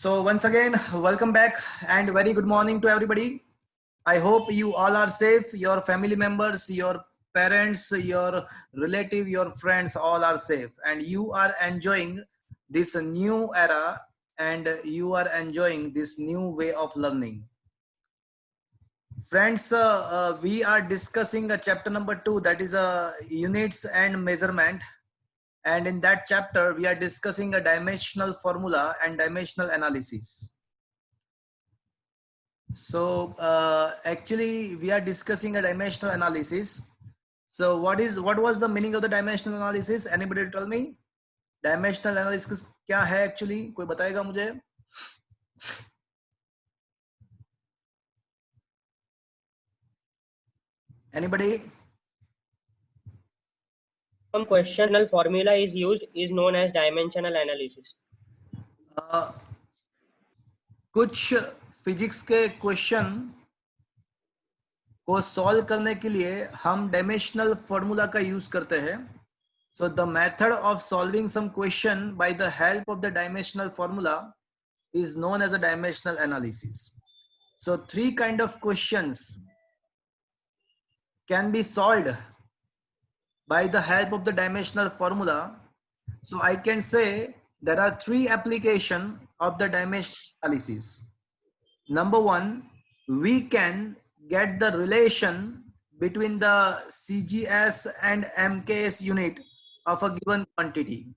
So once again, welcome back and very good morning to everybody. I hope you all are safe. Your family members, your parents, your relative, your friends all are safe and you are enjoying this new era and you are enjoying this new way of learning. Friends, we are discussing chapter number 2, that is units and measurement. And in that chapter, we are discussing a dimensional formula and dimensional analysis. So actually we are discussing a dimensional analysis. So what was the meaning of the dimensional analysis? Anybody tell me? Dimensional analysis क्या है actually? कोई बताएगा मुझे? Anybody? Some questionable formula is used is known as dimensional analysis. कुछ physics के question को solve करने के लिए हम डायमेंशनल फॉर्मूला का यूज करते हैं. So the method of solving some question by the help of the dimensional formula is known as a dimensional analysis. So three kind of questions can be solved by the help of the dimensional formula. So I can say there are three applications of the dimensional analysis. Number one, we can get the relation between the CGS and MKS unit of a given quantity.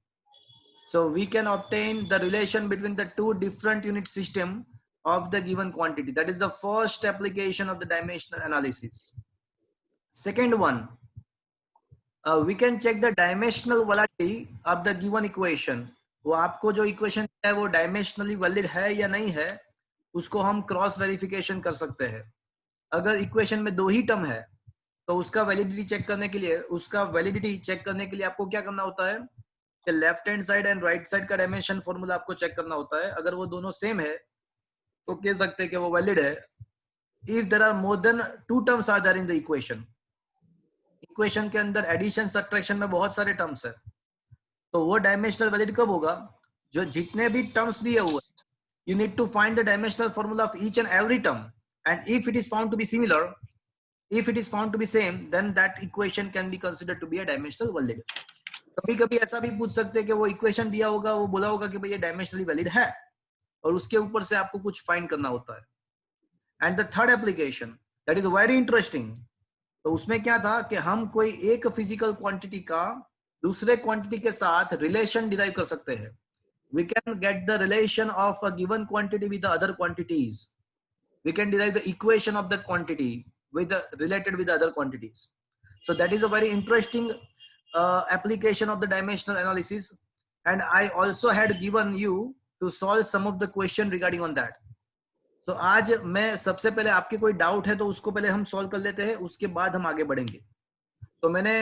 So we can obtain the relation between the two different unit system of the given quantity. That is the first application of the dimensional analysis. Second one, we can check the dimensional validity of the given equation. वो आपको जो equation है वो dimensionally valid है या नहीं है, उसको हम क्रॉस वेरिफिकेशन कर सकते हैं. अगर इक्वेशन में दो ही टर्म है तो उसका वैलिडिटी चेक करने के लिए आपको क्या करना होता है कि left hand side and right side का डायमेंशन फॉर्मूला आपको चेक करना होता है. अगर वो दोनों सेम है तो कह सकते हैं कि वो वैलिड है. If there are more than two terms are there in the equation के अंदर एडिशन सब्ट्रैक्शन में बहुत सारे टर्म्स है, तो वो डायमेंशनल वैलिड कब होगा? जो जितने भी टर्म्स दिए हुए, you need to find the dimensional formula of each and every term, and if it is found to be similar, if it is found to be same, then that equation can be considered to be a dimensional valid. कभी कभी ऐसा भी पूछ सकते हैं कि वो equation दिया होगा, वो बोला होगा कि भाई ये डायमेंशनली वैलिड है और उसके ऊपर से आपको कुछ फाइंड करना होता है. And the third application that is very interesting. तो उसमें क्या था कि हम कोई एक फिजिकल क्वांटिटी का दूसरे क्वांटिटी के साथ रिलेशन डिराइव कर सकते हैं. We can get the relation of a given quantity with the other quantities. We can derive the equation of the quantity related with the other quantities. So that is a very interesting application of the dimensional analysis. And I also had given you to solve some of the question regarding on that. So आज मैं सबसे पहले आपके कोई doubt है तो उसको पहले हम सॉल्व कर लेते हैं, उसके बाद हम आगे बढ़ेंगे. तो मैंने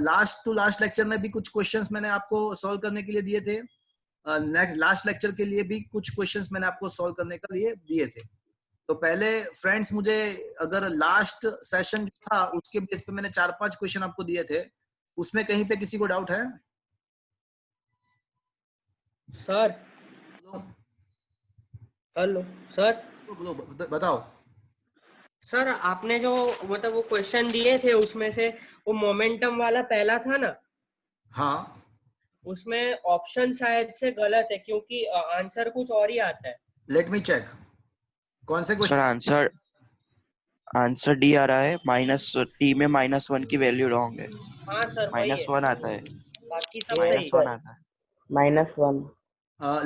लास्ट लेक्चर में भी कुछ क्वेश्चंस मैंने आपको सॉल्व करने के लिए दिए थे. लास्ट लेक्चर के लिए भी कुछ क्वेश्चंस मैंने आपको सॉल्व करने के लिए दिए थे. तो पहले फ्रेंड्स मुझे अगर लास्ट सेशन जो था उसके बेस पे मैंने 4-5 क्वेश्चन आपको दिए थे, उसमें कहीं पे किसी को डाउट है? सर हेलो सर, बताओ. सर आपने जो मतलब वो क्वेश्चन दिए थे उसमें से वो मोमेंटम वाला पहला था ना? हाँ, उसमें ऑप्शन शायद से गलत है क्योंकि आंसर कुछ और ही आता है. Let me check. कौन से क्वेश्चन? सर आंसर डी आ रहा है, टी में -1 की वैल्यू रॉन्ग है. हाँ सर वही है, -1 आता है, बाकी सब सही -1 आता है. -1.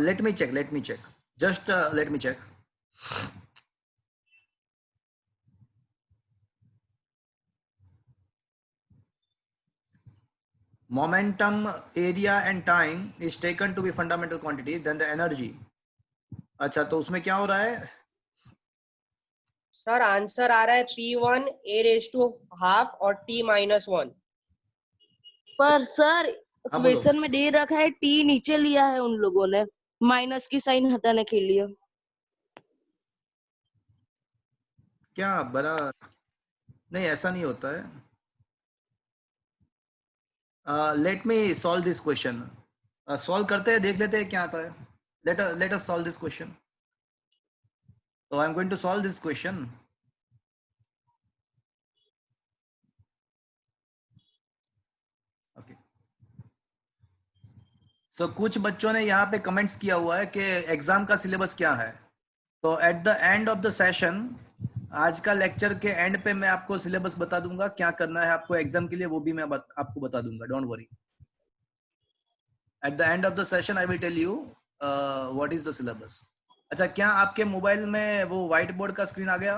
Let me check just let me check. Momentum, area and time is taken to be fundamental quantity, then the energy. अच्छा, तो उसमें क्या हो रहा है? सर आंसर आ रहा है P1 a⁻½ और T-1. पर सर हाँ, बोलो. क्वेश्चन में दे रखा है टी नीचे लिया है उन लोगों ने माइनस की साइन हटाने के लिए. क्या बड़ा नहीं, ऐसा नहीं होता है. Let me solve this question. Solve करते हैं, देख लेते हैं क्या आता है. let us solve this question. So I'm going to solve this question. Okay. So कुछ बच्चों ने यहाँ पे कमेंट्स किया हुआ है कि एग्जाम का सिलेबस क्या है. तो eight the end of the session, आज का लेक्चर के एंड पे मैं आपको सिलेबस बता दूंगा क्या करना है आपको एग्जाम के लिए, वो भी मैं आपको बता दूंगा. Don't worry. At the end of the session I will tell you what is the syllabus. अच्छा, क्या आपके मोबाइल में वो व्हाइट बोर्ड का स्क्रीन आ गया?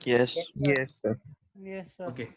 Yes Yes, sir. Yes sir. Okay.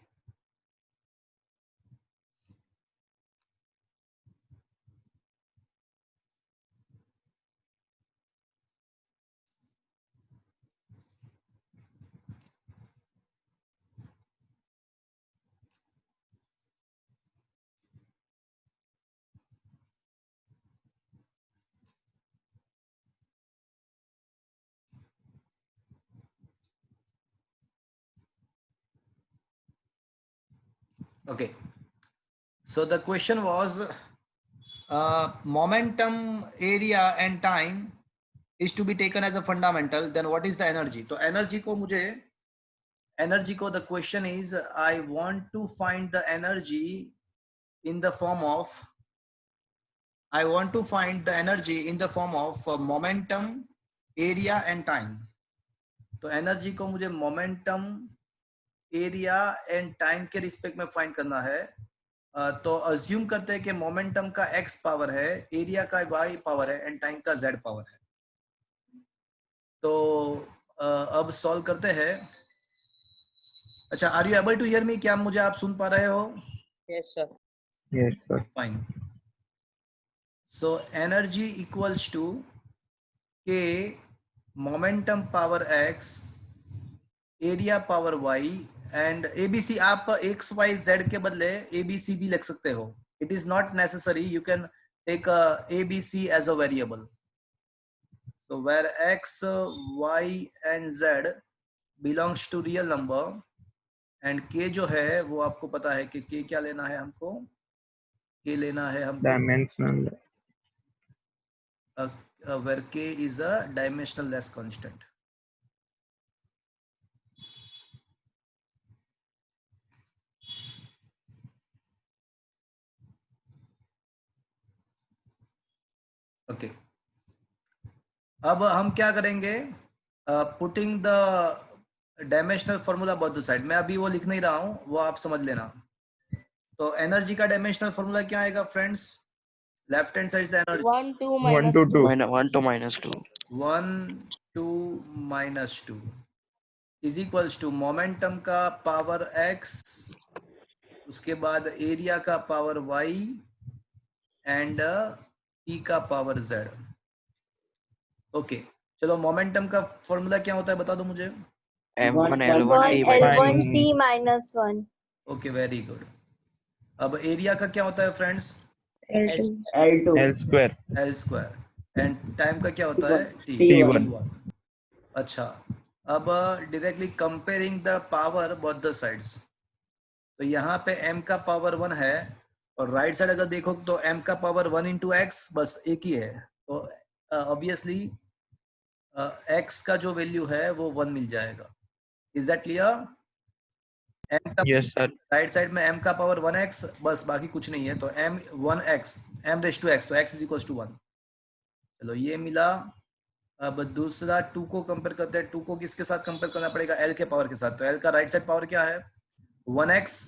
Okay. So the question was momentum, area and time is to be taken as a fundamental. Then what is the energy? तो energy को the question is I want to find the energy in the form of momentum, area and time. तो energy को मुझे momentum, area and time के respect में find करना है. तो अज्यूम करते हैं कि मोमेंटम का x पावर है, एरिया का y पावर है एंड टाइम का z पावर है. तो अब सॉल्व करते हैं. अच्छा, are you able to hear me? क्या मुझे आप सुन पा रहे हो? Yes sir. Yes, sir. Fine. So energy equals to k momentum power x, area power y and ABC. आप x y z के बदले ABC भी लिख सकते हो. It is not necessary. You can take ABC as a variable. So where x, y and z belongs to real number and k जो है वो आपको पता है कि k क्या लेना है हमको. k लेना है हमको Dimensional. where k is a dimensionless constant. Okay. अब हम क्या करेंगे? Putting the dimensional formula both the side. मैं अभी वो लिख नहीं रहा हूं, वो आप समझ लेना. तो एनर्जी का डायमेंशनल फॉर्मूला क्या आएगा फ्रेंड्स? लेफ्ट हैंड साइड से energy 1 2 1 minus to 2. 1 to minus 2 1 2 minus 2 is equals to momentum का पावर x, उसके बाद एरिया का पावर y एंड e का पावर z. ओके. चलो, मोमेंटम का फॉर्मूला क्या होता है बता दो मुझे. m1 l1 t by L1 t. t minus 1. Okay, very good. अब एरिया का क्या होता है friends? L2. L square. L square and time का क्या होता है? T1. अच्छा, अब directly comparing the power both the sides. तो यहाँ पे m का पावर 1 है और राइट साइड अगर देखो तो m का पावर 1 इंटू एक्स बस एक ही है. तो ऑब्वियसली x का जो वैल्यू है वो 1 मिल जाएगा. Is that clear? m का Yes, sir. राइट साइड में m का पावर 1x बस, बाकी कुछ नहीं है. तो m 1x, m raise to x, तो x इज इक्वल्स टू 1. चलो, ये मिला. अब दूसरा 2 को कंपेयर करते हैं. 2 को किसके साथ कंपेयर करना पड़ेगा? l के पावर के साथ. तो l का राइट साइड पावर क्या है? 1x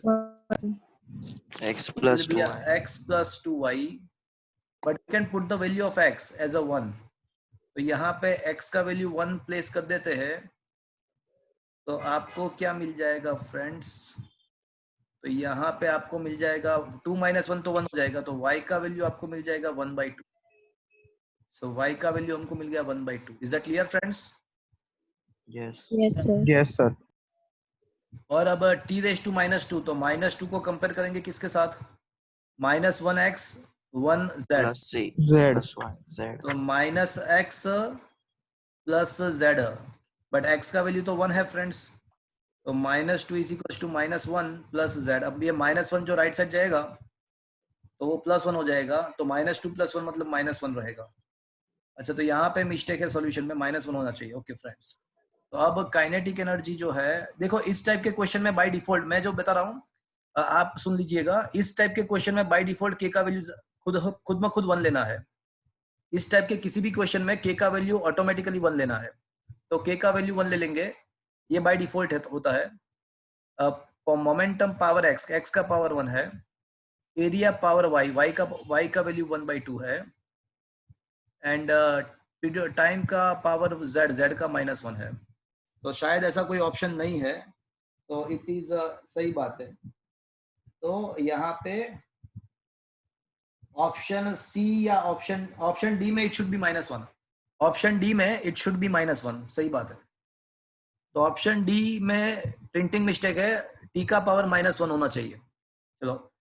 x plus 2y. x plus 2y. But you can put the value of x as a 1. तो यहाँ पे x का वैल्यू 1 प्लेस कर देते हैं. तो आपको क्या मिल जाएगा फ्रेंड्स? तो यहाँ पे आपको मिल जाएगा 2 minus 1 तो 1 हो जाएगा. तो y का वैल्यू आपको मिल जाएगा 1/2. सो y का वैल्यू हमको मिल गया 1/2. Is that clear friends? Yes. Yes, sir. Yes, sir. और अब t रेज़ टू -2, तो -2 को कंपेयर करेंगे किसके साथ? -1x 1z. Plus c. Z. Plus y. Z. तो -x plus z, but x का वैल्यू तो 1 है फ्रेंड्स. तो -2 is equal to -1 plus z. अब ये -1 जो राइट साइड जाएगा तो वो +1 हो जाएगा. तो -2 + 1 मतलब -1 रहेगा. अच्छा, तो यहाँ पे मिस्टेक है, सॉल्यूशन में -1 होना चाहिए। ओके फ्रेंड्स, तो अब काइनेटिक एनर्जी जो है, देखो इस टाइप के क्वेश्चन में बाय डिफॉल्ट मैं जो बता रहा हूँ, आप सुन लीजिएगा, इस टाइप के क्वेश्चन में बाय डिफॉल्ट के का वैल्यू खुद में खुद 1 लेना है। इस टाइप के किसी भी क्वेश्चन में के का वैल्यू ऑटोमेटिकली 1 लेना है, तो के का वैल्यू 1 ले लेंगे, ये बाय डिफॉल्ट होता है। मोमेंटम पावर एक्स का पावर 1 है, एरिया पावर वाई का वैल्यू 1/2 है, एंड टाइम का पावर जेड का -1 है। तो शायद ऐसा कोई ऑप्शन नहीं है, तो इट इज सही बात है। तो यहाँ पे ऑप्शन सी या ऑप्शन डी में it should be -1, option D में इट शुड बी -1, सही बात है। तो ऑप्शन डी में प्रिंटिंग मिस्टेक है, टी का पावर -1 होना चाहिए। चलो,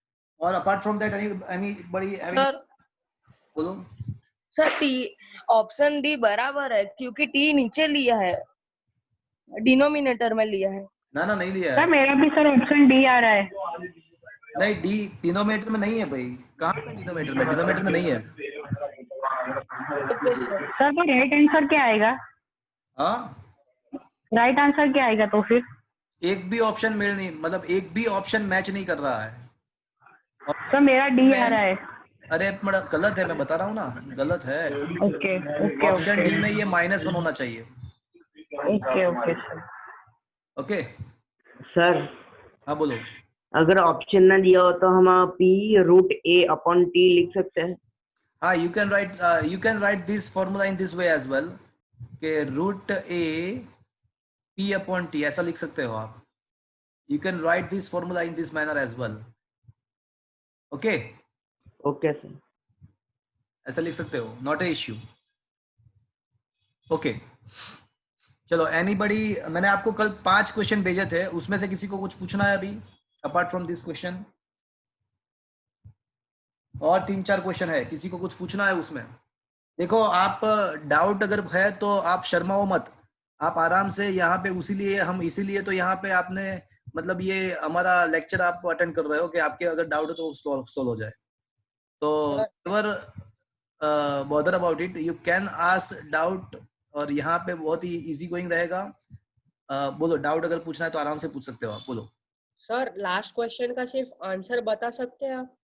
और अपार्ट फ्रॉम दैट एनी बड़ी सर बोलो। सर टी ऑप्शन डी बराबर है, क्योंकि टी नीचे लिया है, डिनोमिनेटर में लिया है। ना नहीं लिया सर है, मेरा भी सर ऑप्शन डी आ रहा है। नहीं, डी डिनोमिनेटर में नहीं है भाई, कहाँ पे डिनोमिनेटर में नहीं है। Okay sir. सर तो राइट आंसर क्या आएगा? हाँ, राइट आंसर क्या आएगा तो फिर? एक भी ऑप्शन मेल नहीं, मतलब एक भी ऑप्शन मैच नहीं कर रहा है। सर मेरा डी आ रहा है। अरे बड़ा गलत है, मैं बता रहा हूँ ना, गलत है। Okay okay option D okay में ये -1 होना चाहिए। Okay okay sir. Okay, sir हाँ बोलो। अगर ऑप्शन ना दिया हो तो हम P√A/T लिख सकते हैं। हाँ, you can write this formula in this way as well, कि √A P/T ऐसा लिख सकते हो आप। You can write this formula in this manner as well. Okay, okay sir. ऐसा लिख सकते हो, नॉट ए इश्यू। ओके, चलो एनीबडी, मैंने आपको कल 5 क्वेश्चन भेजे थे, उसमें से किसी को कुछ पूछना है अभी अपार्ट फ्रॉम दिस क्वेश्चन? और 3-4 क्वेश्चन है, किसी को कुछ पूछना है उसमें? देखो, आप डाउट अगर है तो आप शर्माओ मत, आप आराम से यहाँ पे, इसीलिए तो यहाँ पे आपने, मतलब ये हमारा लेक्चर आप अटेंड कर रहे हो कि आपके अगर डाउट है तो सॉल्व हो जाए। तो never bother about it, you can ask doubt, और यहाँ पे बहुत ही इजी गोइंग रहेगा। बोलो, डाउट अगर पूछना है तो आराम से पूछ सकते हो आप, बोलो। सर लास्ट क्वेश्चन का सिर्फ आंसर बता सकते हैं आप?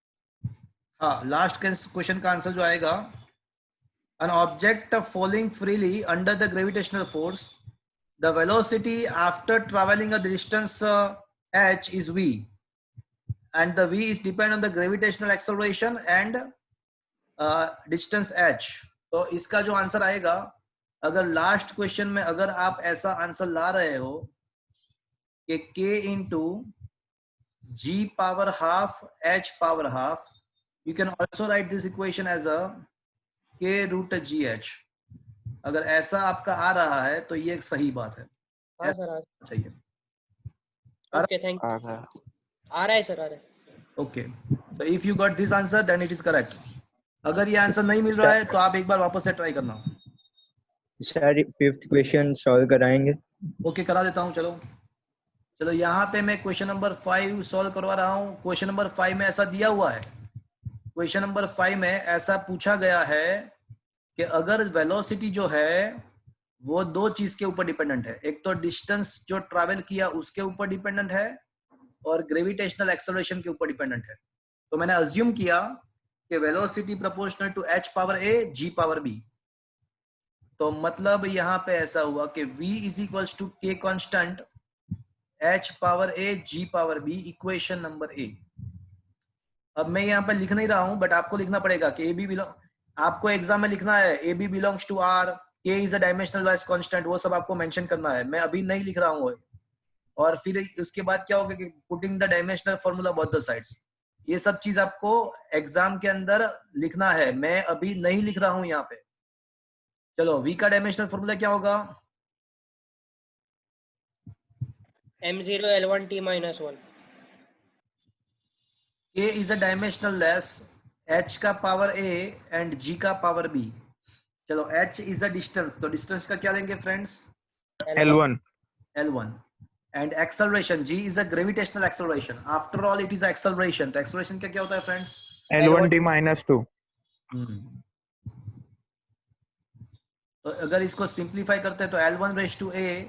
हाँ, लास्ट क्वेश्चन का आंसर जो आएगा, an object falling freely under the gravitational force, the velocity after traveling a distance h is v, and the v is depend on the gravitational acceleration and distance h। तो इसका जो answer आएगा, अगर last question में अगर आप ऐसा answer ला रहे हो कि k into g power half h power half, you can also write this equation as a k√gh। अगर ऐसा आपका आ रहा है तो ये एक सही बात है, हाँ सर, चाहिए। Okay, thank you. आ रहा है सर, आ रहा है। Okay, so if you got this answer then it is correct. अगर ये आंसर नहीं मिल रहा है तो आप एक बार वापस से ट्राई करना। सर 5th क्वेश्चन सॉल्व कराएंगे? ओके, करा देता हूँ। चलो यहाँ पे मैं क्वेश्चन नंबर 5 सॉल्व करवा रहा हूँ। क्वेश्चन नंबर 5 में ऐसा दिया हुआ है, क्वेश्चन नंबर 5 में ऐसा पूछा गया है कि अगर वेलोसिटी जो है वो 2 चीज के ऊपर डिपेंडेंट है, एक तो डिस्टेंस जो ट्रैवल किया उसके ऊपर डिपेंडेंट है, और ग्रेविटेशनल एक्सेलरेशन के ऊपर डिपेंडेंट है। तो मैंने अज्यूम किया कि velocity proportional to h power a g power b। तो मतलब यहाँ पे ऐसा हुआ कि v is equals to k constant h power a g power b, equation number a। अब मैं यहाँ पे लिख नहीं रहा हूं, बट आपको लिखना पड़ेगा कि ए बी आपको एग्जाम में लिखना है, A B belongs to R, K is a dimensional wise constant, वो सब आपको मेंशन करना है। मैं अभी नहीं लिख रहा हूँ। और फिर उसके बाद क्या होगा कि putting the dimensional formula both the sides, ये सब चीज आपको एग्जाम के अंदर लिखना है। मैं अभी नहीं लिख रहा हूँ यहाँ पे। चलो, v का डायमेंशनल फॉर्मूला क्या होगा? m0l1t-1। k is a dimensional less, h का पावर a एंड g का पावर b। चलो, h is a distance, तो डिस्टेंस का क्या लेंगे friends? L1 and acceleration g is a gravitational acceleration, after all it is acceleration। तो acceleration का क्या होता है फ्रेंड्स? L1t -2। तो अगर इसको सिंप्लीफाई करते हैं तो L1 रेज टू A,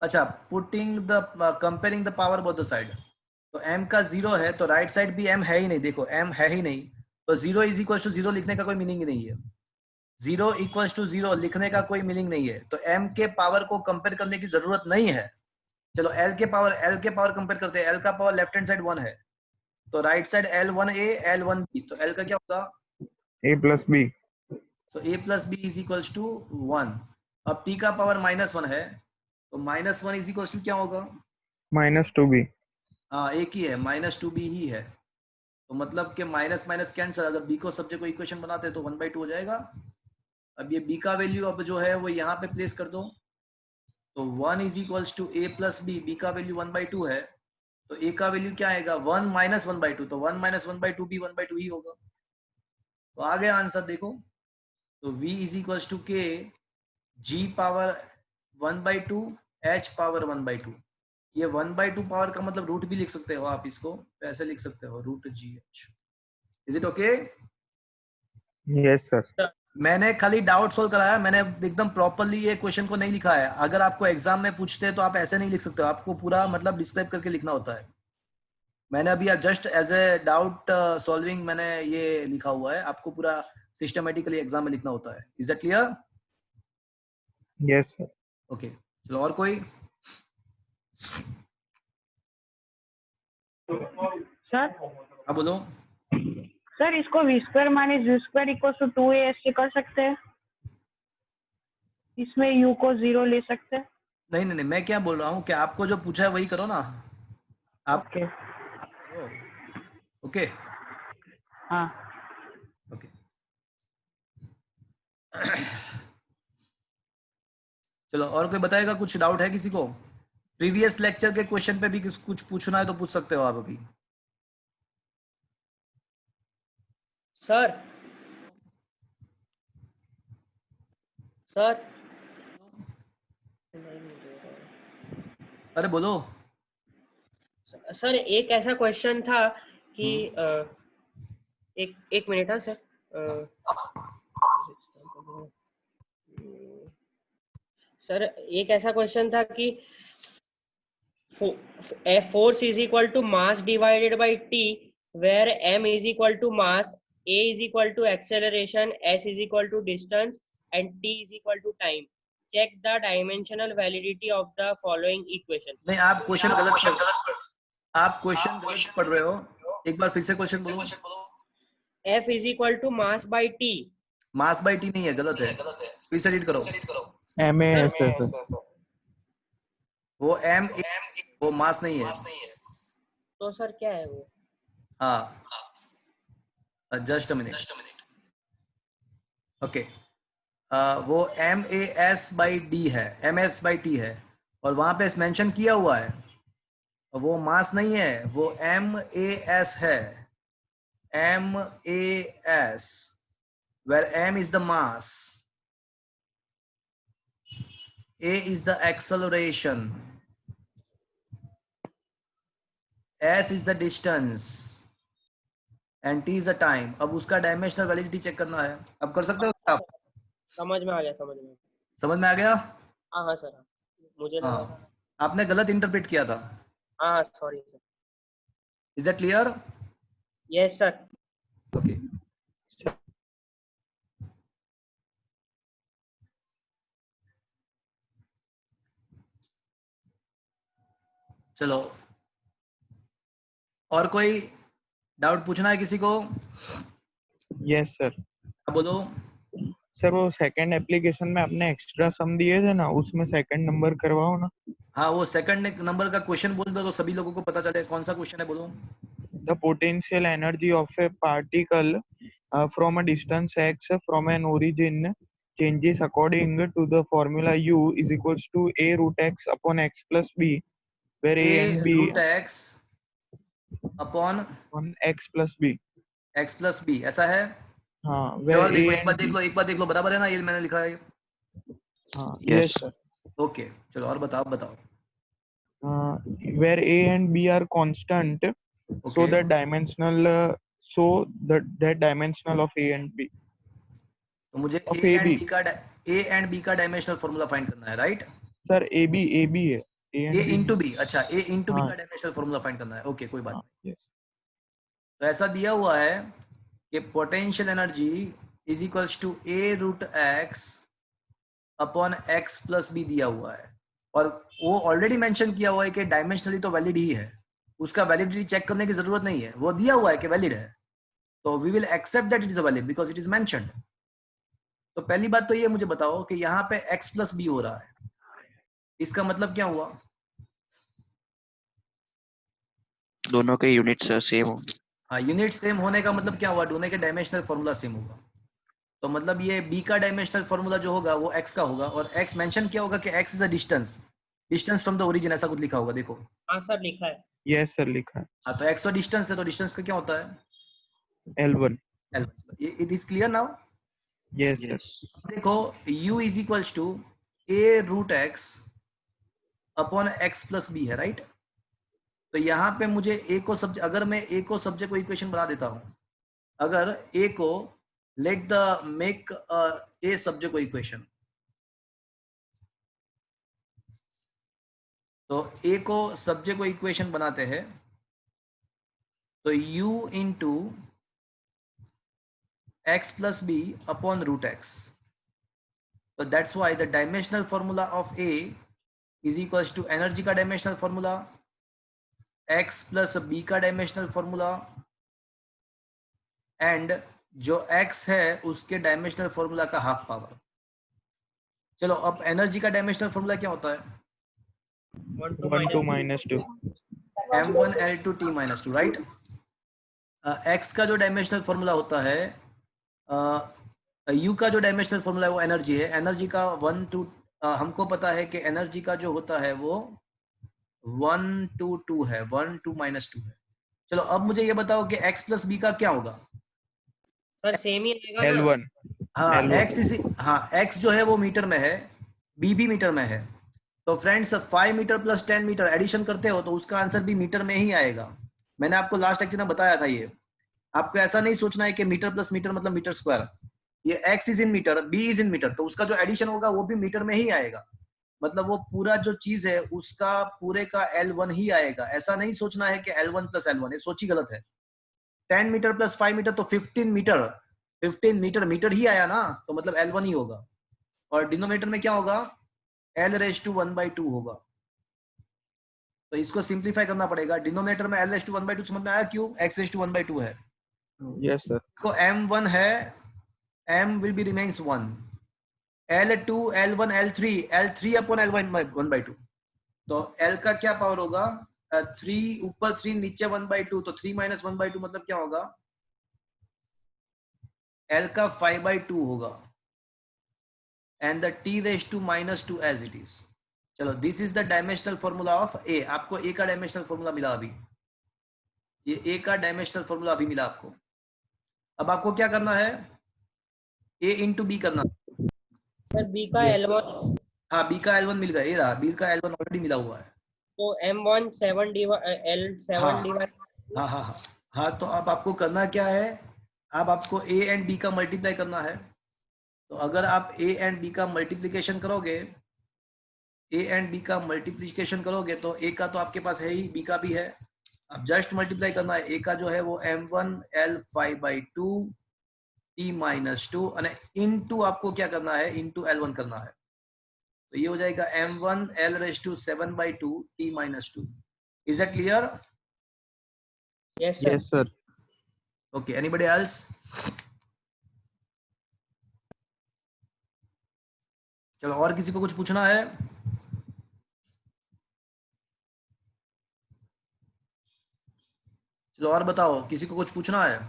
अच्छा putting the comparing the power both the side, तो m का 0 है तो राइट साइड भी m है ही नहीं, देखो m है ही नहीं, तो 0 इज इक्वल टू 0 लिखने का कोई मीनिंग ही नहीं है, 0 इक्वल टू 0 लिखने का कोई मीनिंग नहीं है, तो m के पावर को कंपेयर करने की जरूरत नहीं है। चलो L के पावर कंपेयर करते हैं, L का पावर लेफ्ट हैंड साइड 1 है, तो राइट साइड L1A L1B, तो L का क्या होगा A plus B. So A plus B is equals to 1। अब t का पावर -1 है, तो -1 इज इक्वल्स टू क्या होगा, Minus 2B. हाँ एक ही है, -2b ही है, तो मतलब कि माइनस माइनस कैंसर, अगर b को सब्जेक्ट को इक्वेशन बनाते हैं तो 1/2 हो जाएगा। अब ये b का वैल्यू अब जो है वो यहाँ पे प्लेस कर दो, तो 1 is equals to a plus B, b का वैल्यू 1/2 है, तो a का वैल्यू क्या आएगा 1 माइनस 1/2, तो 1 माइनस 1/2 भी 1/2 ही होगा। तो आ गया आंसर देखो, तो v is equals to k g power 1/2 h power 1/2, ये 1/2 पावर का मतलब रूट भी लिख सकते हो आप, इसको तो ऐसे लिख सकते हो root G H. Is it okay? Yes, sir. मैंने खाली डाउट सोल्व कराया, मैंने एकदम प्रॉपरली ये क्वेश्चन को नहीं लिखा है। अगर आपको एग्जाम में पूछते हैं तो आप ऐसे नहीं लिख सकते हो, आपको पूरा मतलब डिस्क्राइब करके लिखना होता है। मैंने अभी just as a doubt solving मैंने ये लिखा हुआ है, आपको पूरा सिस्टमेटिकली एग्जाम में लिखना होता है। Is that clear? Yes, sir. Okay चलो और कोई? सर हाँ बोलो। सर इसको v square minus u square equal to 2a ऐसे कर सकते हैं, इसमें u को 0 ले सकते हैं। नहीं नहीं नहीं, मैं क्या बोल रहा हूँ कि आपको जो पूछा है वही करो ना आप। ओके ओके हाँ ओके चलो और कोई बताएगा? कुछ डाउट है किसी को? प्रीवियस लेक्चर के क्वेश्चन पे भी कुछ पूछना है तो पूछ सकते हो आप अभी। सर सर अरे बोलो। सर एक ऐसा क्वेश्चन था कि एक मिनट, हाँ सर। सर एक ऐसा क्वेश्चन था कि force is equal to mass divided by T, where m is equal to mass, a is equal to acceleration, s is equal to distance and t is equal to time. Check the dimensional validity of the following equation. नहीं, आप question गलत पढ़ रहे हो, एक बार फिर से question बोलो। f is equal to mass by t। Mass by T नहीं है, गलत है, फिर से रीड करो। MAS है सर। वो m वो मास नहीं है। तो सर क्या है वो? हाँ जस्ट अ मिनट। ओके वो MAS/D है, MS/T है, और वहां पे मेंशन किया हुआ है, वो मास नहीं है, वो MAS है, MAS, where m is the mass, a is the acceleration, s is the distance and t is the time। अब उसका डायमेंशनल वैलिडिटी चेक करना है, अब कर सकते हो आप? समझ में आ गया। समझ में आ गया? हाँ हाँ सर, मुझे लगा। हाँ आपने गलत इंटरप्रेट किया था। हाँ sorry sir. Is that clear? Yes sir. Okay चलो और कोई डाउट पूछना है किसी को? Yes, sir. अब बोलो। सर वो सेकंड एप्लीकेशन में आपने एक्स्ट्रा सम दिए थे ना, उसमें सेकंड नंबर करवाओ ना। हाँ वो सेकंड नंबर का क्वेश्चन बोल दो तो सभी लोगों को पता चले कौन सा क्वेश्चन है, बोलो। The potential energy of a particle from a distance x from an origin changes according to the formula U is equals to a root x upon x plus b, where a and b root x upon x plus b। x plus b ऐसा है? हाँ और देखो एक बार देख लो बराबर है ना, ये मैंने लिखा है। हाँ yes sir। ओके चलो और बताओ। Where a and b are constant, so that dimensional that dimensional of a and b। तो मुझे of a AB and b का ए एंड बी का डायमेंशनल फॉर्मूला फाइंड करना है, राइट? सर ए बी है, ए इंटू बी, अच्छा ए into B हाँ। का डायमेंशनल फॉर्मूला फाइंड करना है, ओके कोई बात नहीं। yes. तो ऐसा दिया हुआ है कि potential energy is equals to A root X upon X plus B दिया हुआ है, और वो ऑलरेडी मेंशन किया हुआ है कि डायमेंशनली तो वैलिड ही है, उसका वैलिडिटी चेक करने की जरूरत नहीं है, वो दिया हुआ है कि वैलिड है, तो we will accept that it is valid because it is mentioned. तो पहली बात तो ये मुझे बताओ कि यहाँ पे x प्लस बी हो रहा है, इसका मतलब क्या हुआ? दोनों के यूनिट्स सेम होंगे। हाँ, यूनिट सेम होने का मतलब क्या हुआ? दोनों के डायमेंशनल फॉर्मूला सेम होगा, तो मतलब ये b का डायमेंशनल फॉर्मूला जो होगा वो x का होगा, और x मेंशन किया होगा कि x is a distance from the origin, ऐसा कुछ लिखा होगा, देखो। हाँ सर लिखा है। यस सर लिखा है। हाँ, तो x तो डिस्टेंस है, तो डिस्टेंस का क्या होता है? L1। It is clear now? Yes sir. देखो u is equals to a root x upon x plus B है, राइट? तो यहाँ पे मुझे a को सब्जेक्ट, अगर मैं a को सब्जेक्ट को इक्वेशन बना देता हूँ, अगर a को let the make a subject को इक्वेशन, तो a को सब्जेक्ट को इक्वेशन बनाते हैं, तो u into x plus b upon root x. So that's why the dimensional formula of A is equals to energy का dimensional formula, x plus b का dimensional formula, and जो x है उसके dimensional formula का half power. चलो अब energy का dimensional formula क्या होता है? 1 2 -2 m1 l2 t minus 2, right? x का जो डायमेंशनल फॉर्मूला होता है, u का जो डायमेंशनल फॉर्मूला है वो एनर्जी है, एनर्जी का 1 2, हमको पता है कि एनर्जी का जो होता है वो 1 2 2 है, 1 2 -2 है। चलो अब मुझे ये बताओ कि x प्लस बी का क्या होगा? सर सेम ही रहेगा ना? L1। हाँ L1। x जो है वो मीटर में है, b भी मीटर में है, तो friends 5 meter plus 10 meter addition करते हो तो उसका आंसर भी मीटर में ही आएगा। मैंने आपको लास्ट लेक्चर में बताया था, ये आपको ऐसा नहीं सोचना है कि मीटर प्लस मीटर मतलब मीटर स्क्वायर, ये x is in meter, b is in meter, तो उसका जो एडिशन होगा वो भी मीटर में ही आएगा, मतलब वो पूरा जो चीज है उसका पूरे का L1 ही आएगा। ऐसा नहीं सोचना है कि L1 प्लस L1, ये सोची गलत है। 10 मीटर प्लस 5 मीटर तो 15 मीटर मीटर ही आया ना, तो मतलब L1 ही होगा, और डिनोमिनेटर में क्या होगा? L⁻² होगा, तो इसको सिंप्लीफाई करना पड़ेगा। डिनोमिनेटर में L⁻² समझ में आया क्यों? X⁻² है। Yes sir. को m1 है, m will be remains 1, L2 L1 L3 upon L1/2, तो L का क्या पावर होगा? 3 ऊपर 3 नीचे 1/2, तो 3 - 1/2 मतलब क्या होगा? L का 5/2 होगा, and the t⁻² as it is। चलो this is the dimensional formula of A। आपको A का डायमेंशनल फॉर्मूला मिला अभी, ये A का डायमेंशनल फॉर्मूला अभी मिला आपको। अब आपको क्या करना है? A इंटू बी करना। सर b का L1, हाँ, B का L1 मिल गया, ये रहा, B का L1 ऑलरेडी मिला हुआ है। तो m1 7 L7 हाँ। डिवाइड। हाँ, तो अब आपको करना क्या है? अब आपको A एंड B का मल्टीप्लाई करना है, तो अगर आप A एंड B का मल्टीप्लिकेशन करोगे, A एंड B का मल्टीप्लिकेशन करोगे तो A का तो आपके पास है ही, B का भी है, अब जस्ट मल्टीप्लाई करना है। A का जो है वो m1 L5/2 t-2 और इनटू आपको क्या करना है? इनटू L1 करना है, तो ये हो जाएगा m1 L⁻7/2 t-2। Is that clear? Yes sir. Yes sir. Okay, anybody else? चलो और किसी को कुछ पूछना है? चलो और बताओ, किसी को कुछ पूछना है?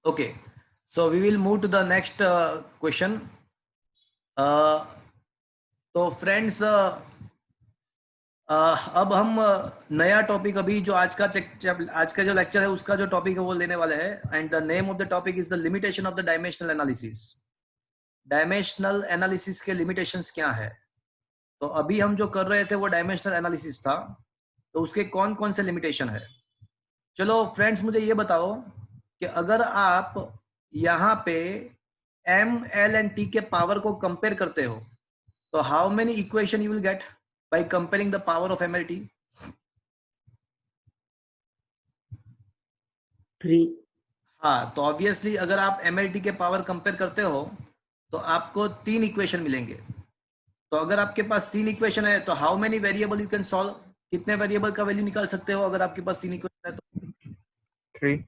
Okay, so we will move to the next question. तो फ्रेंड्स अब हम नया टॉपिक, अभी जो आज का जो लेक्चर है उसका जो टॉपिक है वो लेने वाले हैं, and the name of the topic is the limitation of the dimensional analysis. Dimensional analysis के लिमिटेशंस क्या है? तो अभी हम जो कर रहे थे वो डायमेंशनल एनालिसिस था, तो उसके कौन कौन से लिमिटेशन है। चलो फ्रेंड्स, मुझे ये बताओ कि अगर आप यहाँ पे m, l एंड t के पावर को कंपेयर करते हो, तो how many equation you will get bye comparing the power of mlt? 3. हाँ, तो ऑब्वियसली अगर आप mlt के पावर कंपेयर करते हो तो आपको 3 इक्वेशन मिलेंगे। तो अगर आपके पास 3 इक्वेशन है तो how many variable you can solve, कितने वेरिएबल का वैल्यू निकाल सकते हो अगर आपके पास 3 इक्वेशन है तो? 3.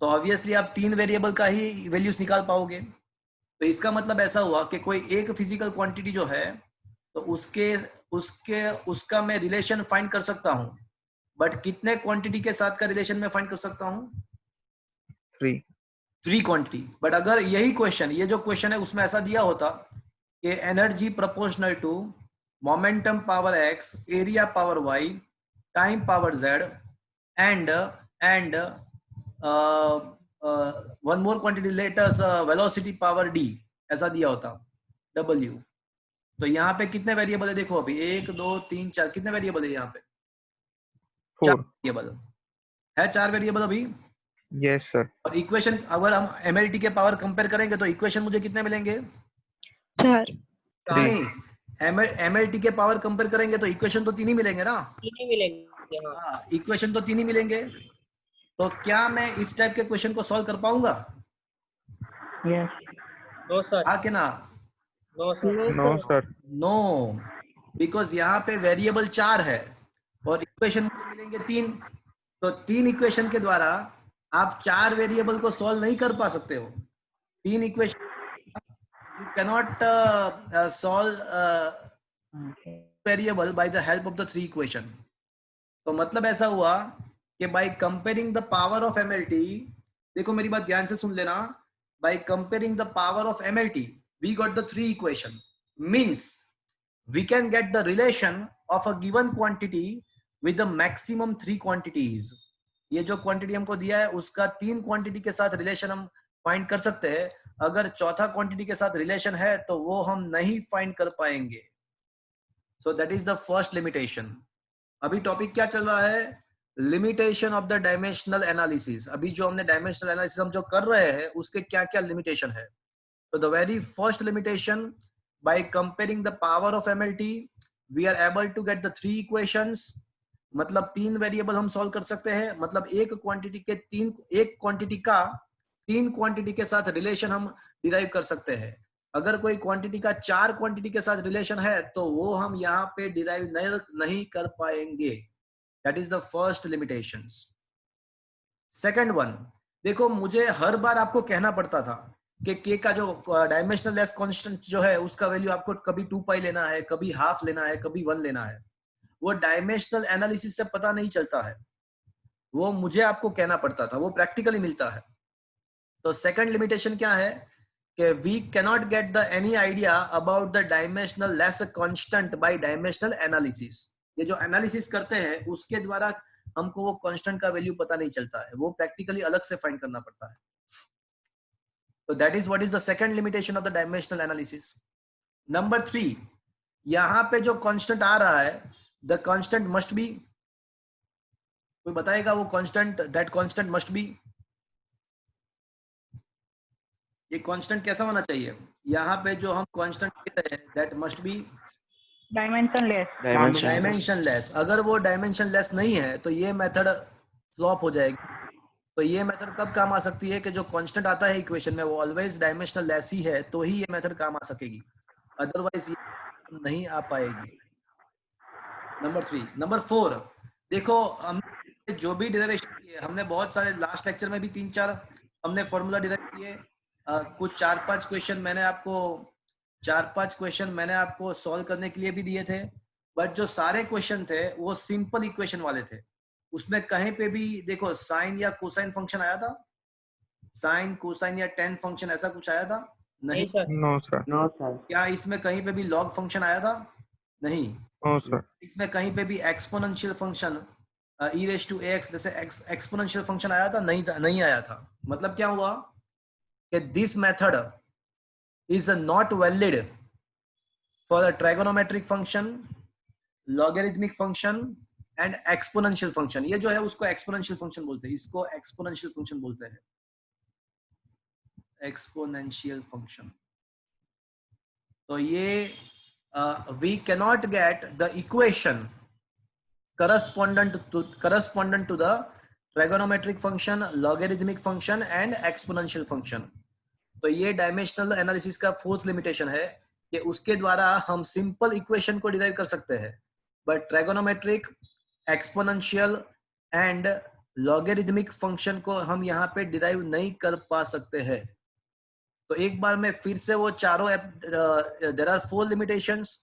तो ऑब्वियसली आप 3 वेरिएबल का ही वैल्यूज निकाल पाओगे। तो इसका मतलब ऐसा हुआ कि कोई एक फिजिकल क्वांटिटी जो है तो उसका मैं रिलेशन फाइंड कर सकता हूँ, बट कितने क्वांटिटी के साथ का रिलेशन मैं फाइंड कर सकता हूँ? 3 क्वांटिटी। बट अगर यही क्वेश्चन, ये जो क्वेश्चन है उसमें ऐसा दिया होता कि energy proportional to momentum power x, area power y, time power z and one more quantity let's velocity power d, ऐसा दिया होता w। तो यहाँ पे कितने वेरिएबल है देखो, अभी 1 2 3 4, कितने वेरिएबल है यहाँ पे? 4 वेरिएबल है, 4 वेरिएबल अभी। Yes sir. और इक्वेशन अगर हम एमएलटी के पावर कंपेयर करेंगे तो इक्वेशन मुझे कितने मिलेंगे? 4। नहीं, एमएलटी के पावर कंपेयर करेंगे तो इक्वेशन तो 3 ही मिलेंगे ना? 3 ही मिलेंगे। हाँ, इक्वेशन तो 3 ही मिलेंगे। तो क्या मैं इस टाइप के क्वेश्चन को सॉल्व कर पाऊंगा? No sir. हाँ कि ना? No sir. No sir. No, because यहाँ पे वेरिएबल 4 है और इक्वेशन मुझे मिलेंगे 3। तो 3 इक्वेशन के द्वारा आप 4 वेरिएबल को सॉल्व नहीं कर पा सकते हो। 3 equation you cannot solve variable by the help of the 3 equation. तो मतलब ऐसा हुआ कि by comparing the power of MLT, देखो मेरी बात ध्यान से सुन लेना, by comparing the power of MLT we got the 3 equation, means we can get the relation of a given quantity with the maximum 3 quantities। ये जो क्वांटिटी हमको दिया है उसका 3 क्वांटिटी के साथ रिलेशन हम फाइंड कर सकते हैं। अगर चौथा क्वांटिटी के साथ रिलेशन है तो वो हम नहीं फाइंड कर पाएंगे। So that is the first limitation. अभी टॉपिक क्या चल रहा है? Limitation of the dimensional analysis. अभी जो हमने डायमेंशनल एनालिसिस हम जो कर रहे हैं उसके क्या क्या लिमिटेशन है। तो the very first limitation, by comparing the power of MLT we are able to get the 3 equations। मतलब 3 वेरिएबल हम सॉल्व कर सकते हैं, मतलब एक क्वांटिटी का 3 क्वांटिटी के साथ रिलेशन हम डिराइव कर सकते हैं। अगर कोई क्वांटिटी का 4 क्वांटिटी के साथ रिलेशन है तो वो हम यहाँ पे डिराइव नहीं कर पाएंगे। That is the first limitation. Second one, देखो मुझे हर बार आपको कहना पड़ता था कि के का जो डायमेंशनल लेस कांस्टेंट जो है उसका वैल्यू आपको कभी 2 पाई लेना है, कभी हाफ लेना है, कभी 1 लेना है। वो डायमेंशनल एनालिसिस से पता नहीं चलता है, वो मुझे आपको कहना पड़ता था, वो प्रैक्टिकली मिलता है। तो सेकंड लिमिटेशन क्या है कि we cannot get the any idea about the dimensional less constant by dimensional analysis. ये जो एनालिसिस करते हैं उसके द्वारा हमको वो कांस्टेंट का वैल्यू पता नहीं चलता है, वो प्रैक्टिकली अलग से फाइंड करना पड़ता है। So that is what is the second limitation of the dimensional analysis. Number 3, यहाँ पे जो constant आ रहा है, the constant must be, कोई बताएगा वो constant, that constant must be, ये constant कैसा होना चाहिए? यहाँ पे जो हम constant कहते हैं that must be dimensionless। अगर वो dimensionless नहीं है तो ये method flop हो जाएगी। तो ये मेथड कब काम आ सकती है कि जो कांस्टेंट आता है इक्वेशन में वो ऑलवेज डायमेंशनल लेस ही है, तो ही ये मेथड काम आ सकेगी, अदरवाइज ये नहीं आ पाएगी। नंबर 3। नंबर 4, देखो हमने जो भी डिराइवेशन किए, हमने बहुत सारे लास्ट लेक्चर में भी 3-4 हमने फॉर्मूला डिराइव किए। कुछ 4-5 क्वेश्चन मैंने आपको सॉल्व करने के लिए भी दिए थे, बट जो सारे क्वेश्चन थे वो सिंपल इक्वेशन वाले थे। उसमें कहीं पे भी देखो साइन या कोसाइन फंक्शन आया था, साइन कोसाइन या टेन फंक्शन ऐसा कुछ आया था? नहीं सर। No sir. No sir. क्या इसमें कहीं पे भी लॉग फंक्शन आया था? नहीं। No sir. इसमें कहीं पे भी exponential function e raised to ax जैसे एक्सपोनेंशियल फंक्शन आया था? नहीं आया था। मतलब क्या हुआ कि this method is not valid for a trigonometric function, logarithmic function and exponential function. ये जो है उसको exponential function बोलते हैं, इसको exponential function बोलते हैं, exponential function. तो ये we cannot get the equation correspondent to the trigonometric function, logarithmic function and exponential function. तो ये डायमेंशनल एनालिसिस का फोर्थ लिमिटेशन है कि उसके द्वारा हम सिंपल इक्वेशन को डिराइव कर सकते हैं, but trigonometric, exponential and logarithmic function को हम यहाँ पे डिराइव नहीं कर पा सकते हैं. तो एक बार मैं फिर से वो चारों there are 4 limitations.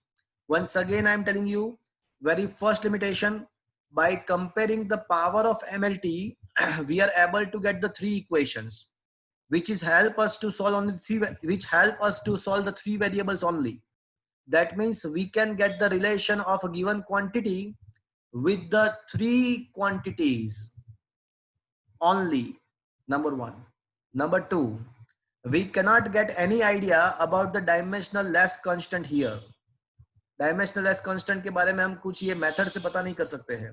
Once again I am telling you, very first limitation, by comparing the power of MLT we are able to get the 3 equations which help us to solve the 3 variables only. That means we can get the relation of a given quantity with the 3 quantities only. Number 1. Number 2, we cannot get any idea about the dimensional less constant here. Dimensional less constant के बारे में हम कुछ ये method से पता नहीं कर सकते हैं.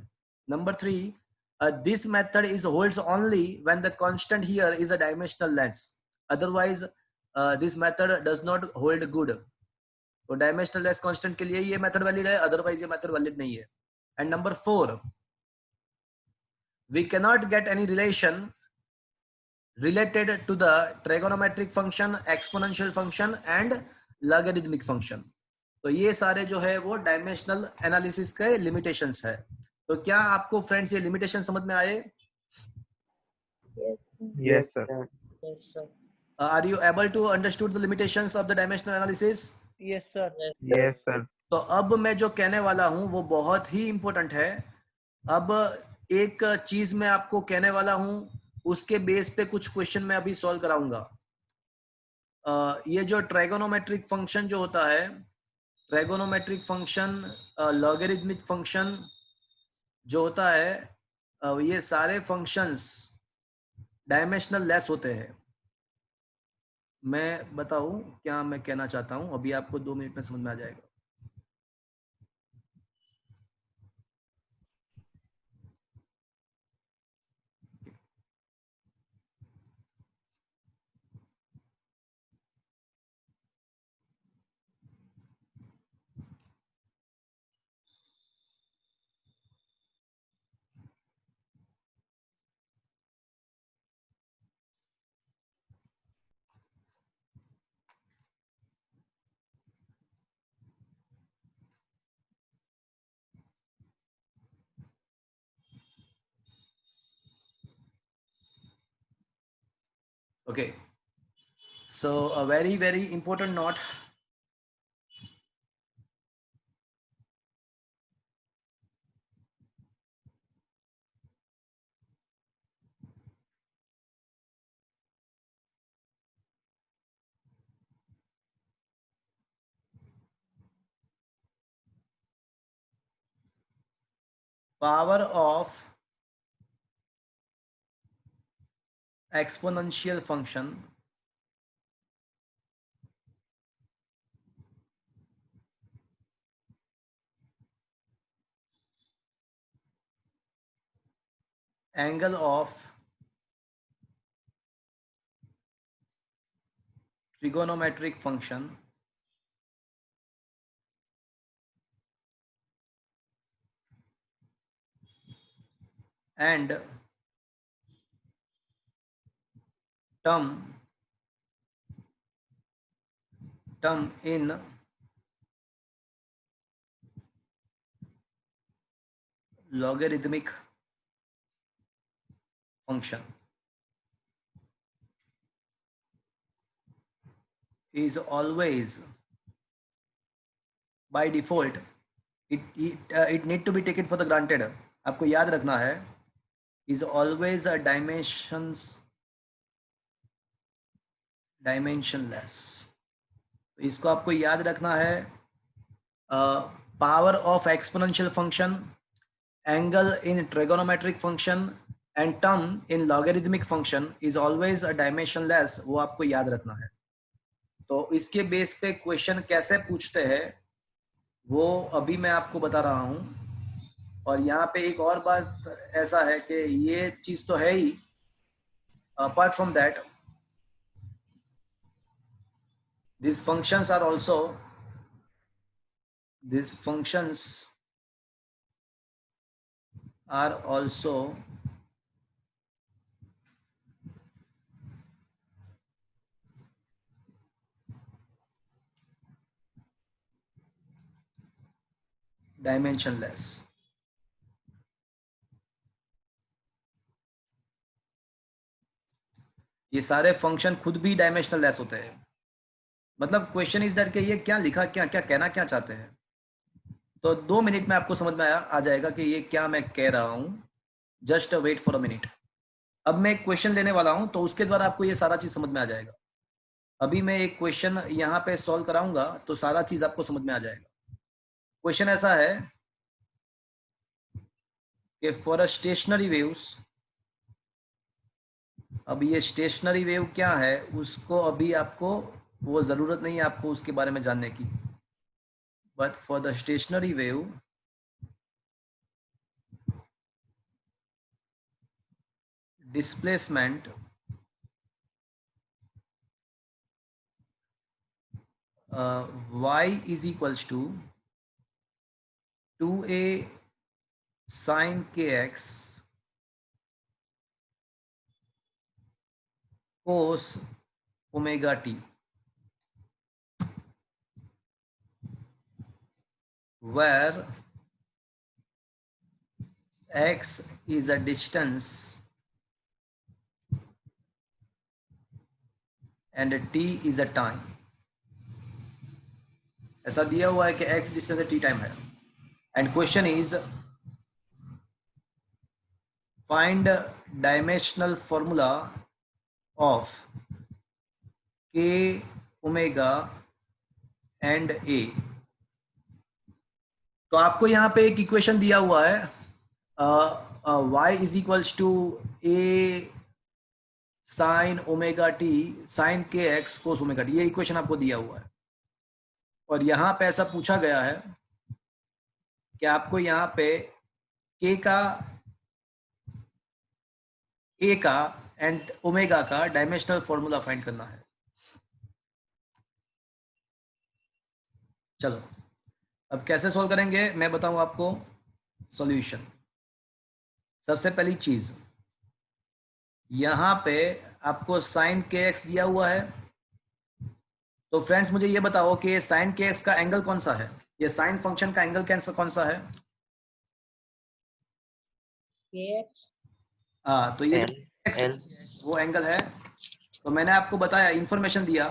Number 3, this method holds only when the constant here is a dimensional less. Otherwise this method does not hold good. तो dimensional less constant के लिए ये method valid है, otherwise ये method valid नहीं है. And number 4, we cannot get any relation related to the trigonometric function, exponential function and logarithmic function. तो ये सारे जो है वो डायमेंशनल एनालिसिस के लिमिटेशंस है. तो क्या आपको फ्रेंड्स ये लिमिटेशन समझ में आए? Yes, sir. Yes, sir. Are you able to understood the limitations of the dimensional analysis? Yes, sir. Yes, sir. तो अब मैं जो कहने वाला हूं वो बहुत ही इंपॉर्टेंट है. अब एक चीज मैं आपको कहने वाला हूं, उसके बेस पे कुछ क्वेश्चन मैं अभी सॉल्व कराऊंगा. ये जो ट्राइगोनोमेट्रिक फंक्शन जो होता है, ट्राइगोनोमेट्रिक फंक्शन, लॉगरिथमिक फंक्शन जो होता है, ये सारे फंक्शंस डायमेंशनल लेस होते हैं. मैं बताऊं क्या मैं कहना चाहता हूं, अभी आपको 2 मिनट में समझ में आ जाएगा. Okay, so a very important note. Power of exponential function angle of trigonometric function and term in logarithmic function is always, by default, it need to be taken for the granted. आपको याद रखना है, is always a dimensionless. इसको आपको याद रखना है. Power of exponential function, angle in trigonometric function and term in logarithmic function is always a dimensionless. वो आपको याद रखना है. तो इसके बेस पे क्वेश्चन कैसे पूछते हैं वो अभी मैं आपको बता रहा हूँ। और यहाँ पे एक और बात ऐसा है कि ये चीज तो है ही, apart from that these functions are also dimensionless. ये सारे फंक्शन खुद भी डायमेंशनलेस होते हैं। मतलब क्वेश्चन इज दैट कि ये क्या लिखा, क्या क्या कहना क्या चाहते हैं। तो 2 मिनट में आपको समझ में आ जाएगा कि ये क्या मैं कह रहा हूँ। Just wait for a minute. अब मैं एक क्वेश्चन लेने वाला हूँ, तो उसके द्वारा आपको ये सारा चीज समझ में आ जाएगा। अभी मैं एक क्वेश्चन यहाँ पे सॉल्व कराऊंगा तो सारा चीज आपको समझ में आ जाएगा। क्वेश्चन ऐसा है कि फॉर अ स्टेशनरी वेव्स, अब ये स्टेशनरी वेव क्या है उसको अभी आपको वो जरूरत नहीं है आपको उसके बारे में जानने की। But for the stationary wave displacement y is equals to 2a sin kx cos omega t, where x is a distance and t is a time। ऐसा दिया हुआ है कि x डिस्टेंस है, t टाइम है। And question is find dimensional formula of k omega and a। तो आपको यहाँ पे एक इक्वेशन दिया हुआ है, y is equals to a sine omega T sine K X cos omega T, ये इक्वेशन आपको दिया हुआ है। और यहाँ पे ऐसा पूछा गया है कि आपको यहाँ पे k का a का एंड ओमेगा का डायमेंशनल फॉर्मूला फाइंड करना है। चलो अब कैसे सॉल्व करेंगे मैं बताऊं आपको सॉल्यूशन। सबसे पहली चीज, यहां पे आपको साइन के एक्स दिया हुआ है। तो फ्रेंड्स मुझे ये बताओ कि साइन के एक्स का एंगल कौन सा है, ये साइन फंक्शन का एंगल कौन सा है? kx हाँ, तो ये एक्स वो एंगल है। तो मैंने आपको बताया, इंफॉर्मेशन दिया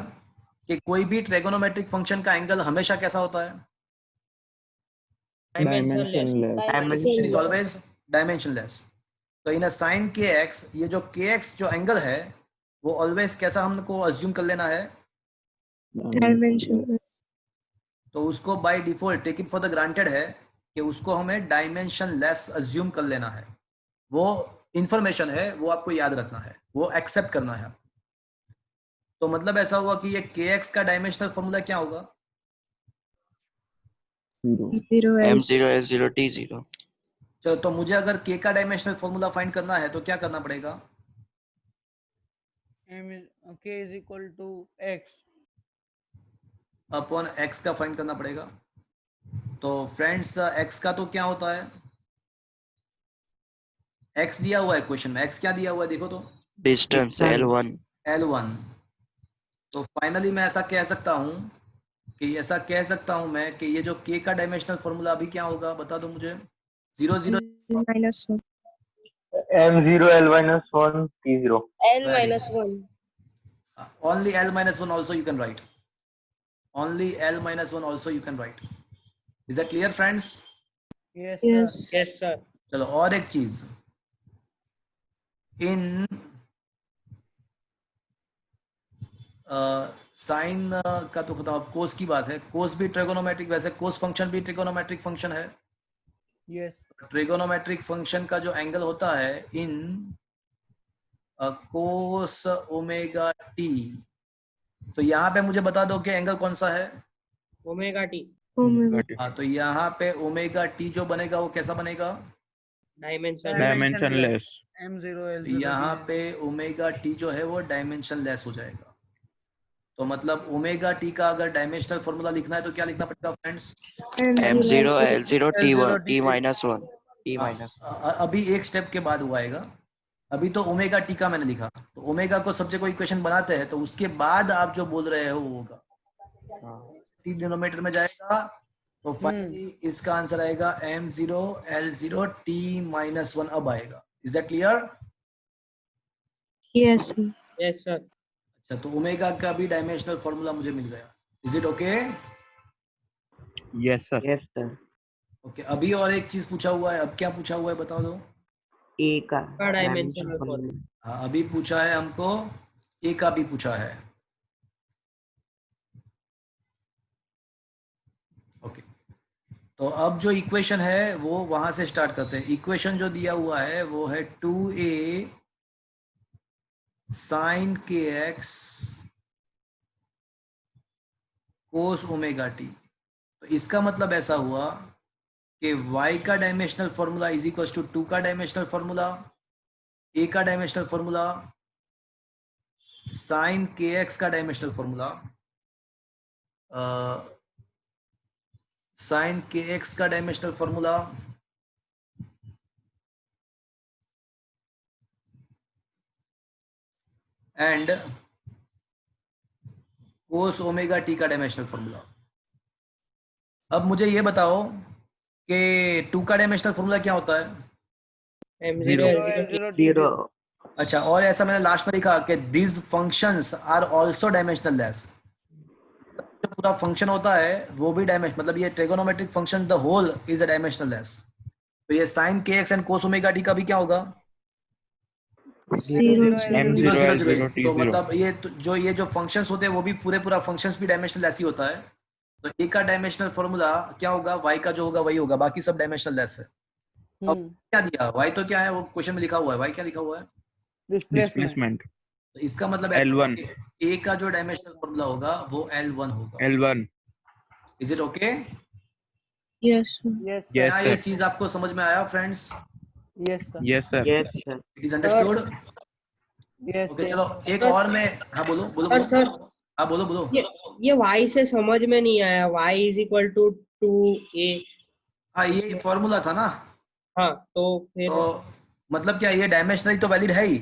कि कोई भी ट्रिगोनोमेट्रिक फंक्शन का एंगल हमेशा कैसा होता है? Dimensionless. Is always dimensionless. तो इन साइन के एक्स, ये जो के एक्स जो एंगल है वो ऑलवेज कैसा हमको अज्यूम कर लेना है? डायमेंशन। तो उसको by default take it for the granted है कि उसको हमें डायमेंशन लेस अज्यूम कर लेना है। वो इंफॉर्मेशन है, वो आपको याद रखना है, वो एक्सेप्ट करना है। तो मतलब ऐसा हुआ कि ये के एक्स का डायमेंशनल फॉर्मूला क्या होगा? m0 s0 t0। चलो, तो मुझे अगर के का डायमेंशनल फॉर्मूला फाइंड करना है तो क्या करना पड़ेगा? k is equal to x upon x का फाइंड करना पड़ेगा। तो फ्रेंड्स एक्स का तो क्या होता है? एक्स दिया हुआ है क्वेश्चन में, एक्स क्या दिया हुआ है देखो तो, डिस्टेंस l1। L1। तो फाइनली मैं ऐसा कह सकता हूं मैं कि ये जो k का डायमेंशनल फॉर्मूला अभी क्या होगा बता दो मुझे। 0 0 -1 m0 l-1 t0 n-1 only l-1 also you can write, only l-1 also you can write। is that clear friends? yes yes yes sir चलो और एक चीज, इन साइन का तो खत्म, अब कोस की बात है। कोस भी ट्रिगोनोमेट्रिक, वैसे कोस फंक्शन भी ट्रिगोनोमेट्रिक फंक्शन है। yes ट्रिगोनोमेट्रिक फंक्शन का जो एंगल होता है इन कोस ओमेगा टी, तो यहाँ पे मुझे बता दो कि एंगल कौन सा है? ओमेगा टी हाँ, तो यहाँ पे ओमेगा टी जो बनेगा वो कैसा बनेगा? Dimension Dimensionless. M0 तो L0 यहाँ T पे ओमेगा टी जो है वो डायमेंशन लेस हो जाएगा। तो मतलब ओमेगा टी का अगर डायमेंशनल फॉर्मूला लिखना है तो क्या लिखना पड़ेगा friends? M0 L0 T1 L0 T T1 minus 1 T minus 1 अभी एक स्टेप के बाद वो आएगा। अभी तो ओमेगा टी का मैंने लिखा, तो ओमेगा को सब्जेक्ट को इक्वेशन बनाते हैं तो उसके बाद आप जो बोल रहे हो वो होगा। टी डिनोमिनेटर में जाएगा तो फाइनली इसका आंसर आएगा M0 L0 T minus 1 अब आएगा। Is that clear? Yes sir. अच्छा, तो ओमेगा का भी डायमेंशनल फॉर्मूला मुझे मिल गया। Is it okay? Yes, sir. Yes sir. Okay, अभी और एक चीज पूछा हुआ है। अब क्या पूछा हुआ है बता दो? ए का डायमेंशनल dimensional फॉर्मूला। हाँ, अभी पूछा है हमको, ए का भी पूछा है। ओके, तो अब जो इक्वेशन है वो वहां से स्टार्ट करते हैं। इक्वेशन जो दिया हुआ है वो है 2a sin kx cos omega T. तो इसका मतलब ऐसा हुआ कि y का dimensional formula is equal to 2 का डायमेंशनल फॉर्मूला, a का डायमेंशनल फॉर्मूला, sin kx का डायमेंशनल फॉर्मूला, sin kx का dimensional formula, and cos omega T का डायमेंशनल फॉर्मूला। अब मुझे ये बताओ कि 2 का डायमेंशनल फॉर्मूला क्या होता है? M0 L0 L0 zero. अच्छा, और ऐसा मैंने लास्ट में लिखा कि these functions are also dimensionless। जो पूरा फंक्शन होता है वो भी डायमेंशन, मतलब ये trigonometric function the whole is a dimensionless. तो ये sin kx and cos omega T का भी क्या होगा? M0 zero zero L0 zero. तो T0. मतलब ये जो फंक्शंस होते हैं वो भी पूरा फंक्शंस भी डायमेंशनलेस ही होता है। तो ए का डायमेंशनल फॉर्मूला क्या होगा? y का जो होगा वही होगा, बाकी सब डायमेंशनलेस है। अब क्या दिया? y तो क्या है वो क्वेश्चन में लिखा हुआ है, y क्या लिखा हुआ है? displacement तो इसका मतलब ऐसा L1. कि a का जो डायमेंशनल फॉर्मूला होगा वो L1 होगा। L1. Is it okay? yes Yes, क्या ये sir. चीज आपको समझ में आया friends? yes sir Yes, sir. Yes sir. It is understood? yes okay, yes चलो एक सर, और मैं, हाँ बोलो बोलो सर बोलो, सर हाँ बोलो बोलो। ये y से समझ में नहीं आया। y is equal to 2a। हाँ, ये फॉर्मूला था ना। हाँ तो फिर तो मतलब क्या ये डायमेंशनल तो वैलिड है ही,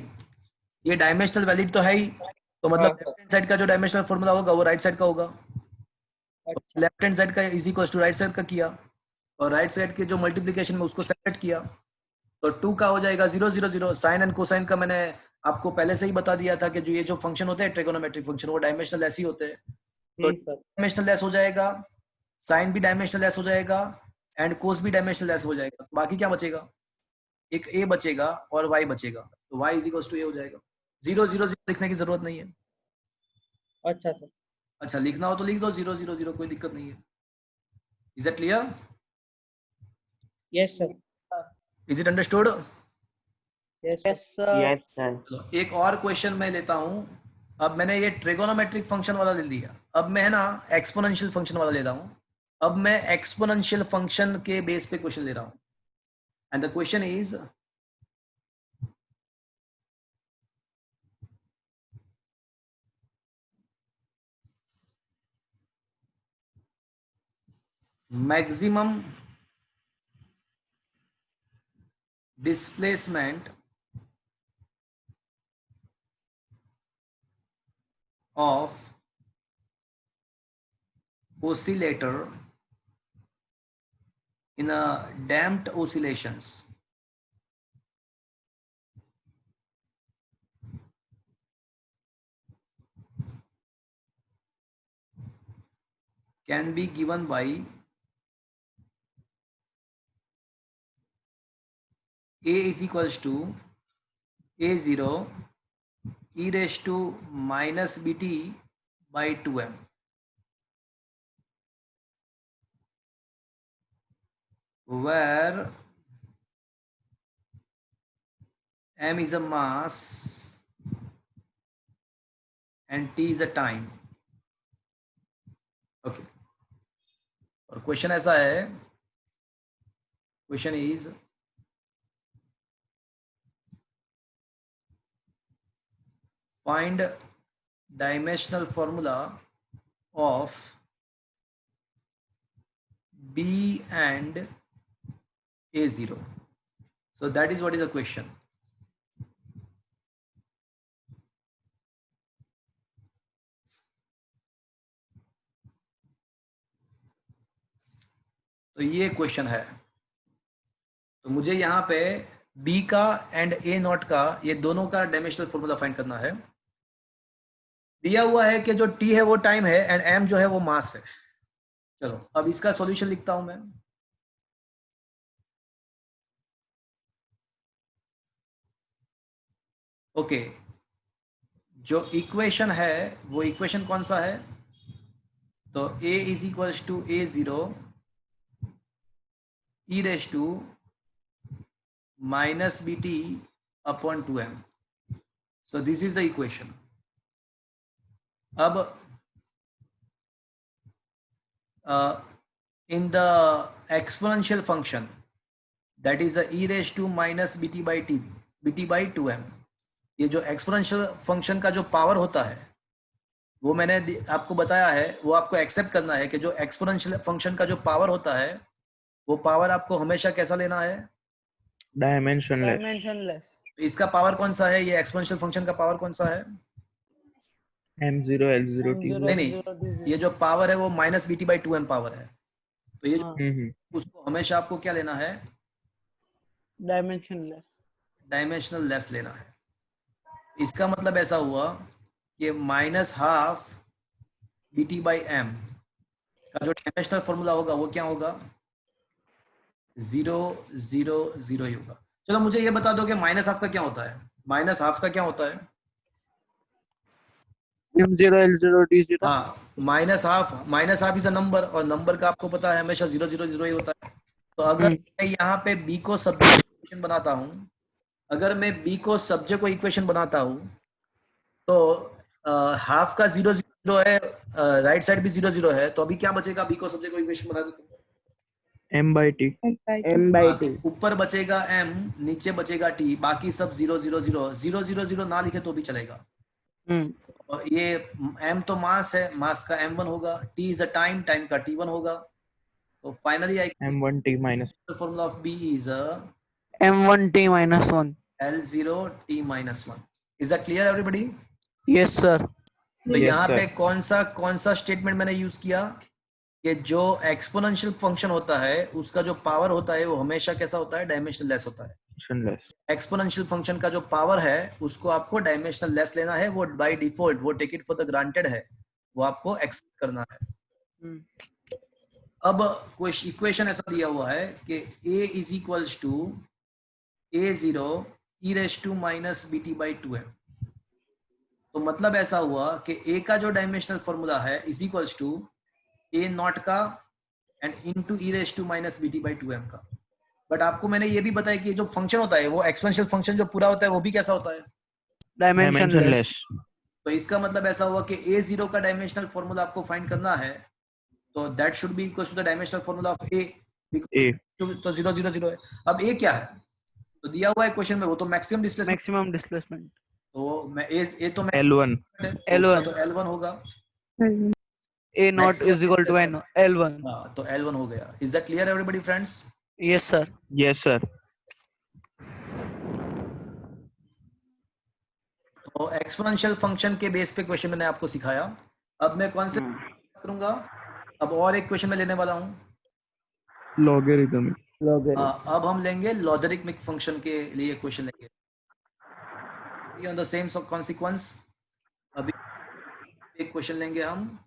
ये डायमेंशनल वैलिड तो है ही। तो मतलब हाँ, लेफ्ट हैंड साइड का जो डायमेंशनल फॉर्मूला होगा वो राइट साइड का होगा। अच्छा लेफ्ट हैंड साइड का is equal to right side का किया, और राइट साइड के जो मल्टीप्लिकेशन में उसको सेपरेट किया, तो 2 का हो जाएगा 0 0 0। साइन एंड कोसाइन का मैंने आपको पहले से ही बता दिया था कि जो ये जो फंक्शन होते हैं ट्रिगोनोमेट्रिक फंक्शन वो डायमेंशनल ऐसे ही होते हैं। तो सर। डायमेंशनल लेस हो जाएगा, साइन भी डायमेंशनल लेस हो जाएगा, एंड कोस भी डायमेंशनल लेस हो जाएगा। तो बाकी क्या बचेगा? एक a बचेगा और y बचेगा। तो y is equal to a हो जाएगा। 0 0 0 लिखने की जरूरत नहीं है। अच्छा सर। अच्छा, लिखना हो तो लिख दो 0 0 0, कोई दिक्कत नहीं है। Is it clear? Yes sir. Is it understood? Yes yes sir yes sir. चलो एक और क्वेश्चन मैं लेता हूं। अब मैंने ये ट्रिगोनोमेट्रिक फंक्शन वाला ले लिया, अब मैं ना एक्सपोनेंशियल फंक्शन वाला ले रहा हूं। अब मैं एक्सपोनेंशियल फंक्शन के बेस पे क्वेश्चन ले रहा हूं, and the question is maximum displacement of oscillator in a damped oscillations can be given by a is equals to a0 e raised to minus bt by 2m, where m is a mass and t is a time. Okay, और question ऐसा है, question is find dimensional formula of B and A0. So that is what is the question. तो ये question है। तो मुझे यहाँ पे B का एंड A0 का, ये दोनों का डायमेंशनल फॉर्मूला फाइंड करना है। दिया हुआ है कि जो T है वो टाइम है एंड M जो है वो मास है। चलो अब इसका सॉल्यूशन लिखता हूं मैं। ओके, जो इक्वेशन है वो इक्वेशन कौन सा है? तो A is equals to A0 e raise to minus BT upon 2m. So this is the equation. अब in the exponential function, that is a e raised to minus BT by 2m. ये जो exponential function का जो power होता है वो मैंने आपको बताया है, वो आपको एक्सेप्ट करना है कि जो एक्सपोनेंशियल फंक्शन का जो पावर होता है वो पावर आपको हमेशा कैसा लेना है? Dimensionless. इसका पावर कौन सा है? ये एक्सपोनेंशियल फंक्शन का पावर कौन सा है? M0 L0 T0. नहीं, ये जो पावर है वो minus BT by 2m power है। तो ये उसको हमेशा आपको क्या लेना है? Dimensionless. डायमेंशनल लेस लेना है। इसका मतलब ऐसा हुआ कि minus half BT by m का जो डायमेंशनल फॉर्मूला होगा वो क्या होगा? 0 0 0 ही होगा। चलो मुझे ये बता दो कि माइनस हाफ का क्या होता है? माइनस हाफ का क्या होता है? M0 L0 T0. हाँ, minus half is a number, और नंबर का आपको पता है हमेशा 0 0 0 ही होता है। तो अगर मैं यहाँ पे B को सब्जेक्ट इक्वेशन बनाता हूँ, अगर मैं B को सब्जेक्ट को इक्वेशन बनाता हूँ तो हाफ का 0 0 है, राइट साइड भी 0 0 है, तो अभी क्या बचेगा? B को सब्जेक्ट को इक्वेशन बना दो M by T. ऊपर बचेगा M, नीचे बचेगा T, बाकी सब 0 0 0 0 0 0 ना लिखे तो भी चलेगा। और ये M तो मास है, मास का M1 होगा, T is a time, time का T1 होगा। तो finally M1 T minus. the formula of B is a M1 T minus 1. L0 T minus 1. Is that clear everybody? Yes, sir. तो यहाँ पे कौन सा स्टेटमेंट मैंने यूज किया कि जो एक्सपोनेंशियल फंक्शन होता है उसका जो पावर होता है वो हमेशा कैसा होता है? डायमेंशनल लेस होता है। एक्सपोनेंशियल फंक्शन का जो पावर है उसको आपको डायमेंशनल लेस लेना है, वो बाय डिफॉल्ट, वो take it for the granted है, वो आपको एक्सेप्ट करना है। अब कोई इक्वेशन ऐसा दिया हुआ है कि A is equals to A0 e raise to minus BT by 2m। तो मतलब ऐसा हुआ कि A का जो डायमेंशनल फॉर्मूला है इज इक्वल्स टू A0 का and into e raise to minus BT by 2m का। बट आपको मैंने ये भी बताया कि जो फंक्शन होता है वो एक्सपोनेंशियल फंक्शन जो पूरा होता है वो भी कैसा होता है? Dimensionless. तो इसका मतलब ऐसा हुआ कि A0 का डायमेंशनल फॉर्मूला आपको फाइंड करना है, तो that should be equal to the dimensional formula of A। तो 0 0 0 है। अब A क्या है? तो दिया हुआ है क्वेश्चन में, वो तो मैक्सिमम डिस्प्लेसमेंट। तो मैं A तो L1 L1 तो L1 होगा। A0 is equal to L1. हाँ, तो L1 हो गया। Is that clear everybody friends? Yes, sir. Yes sir. तो एक्सपोनेंशियल फंक्शन के बेस पे क्वेश्चन मैंने आपको सिखाया। अब मैं कौन से करूंगा? अब और एक क्वेश्चन मैं लेने वाला हूँ Logarithmic. अब हम लेंगे लॉगरिथमिक फंक्शन के लिए क्वेश्चन लेंगे ऑन द सेम कॉन्सिक्वेंस। अभी एक क्वेश्चन लेंगे हम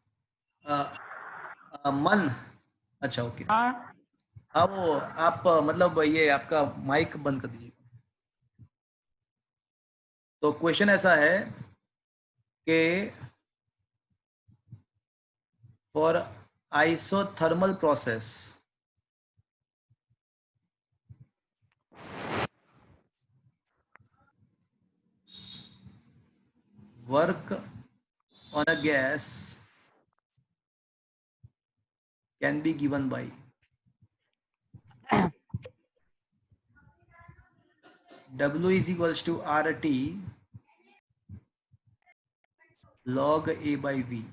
मन। अच्छा ओके, हाँ वो आप मतलब ये आपका माइक बंद कर दीजिए। तो क्वेश्चन ऐसा है कि for isothermal process work on a gas can be given by W is equals to RT log A by V.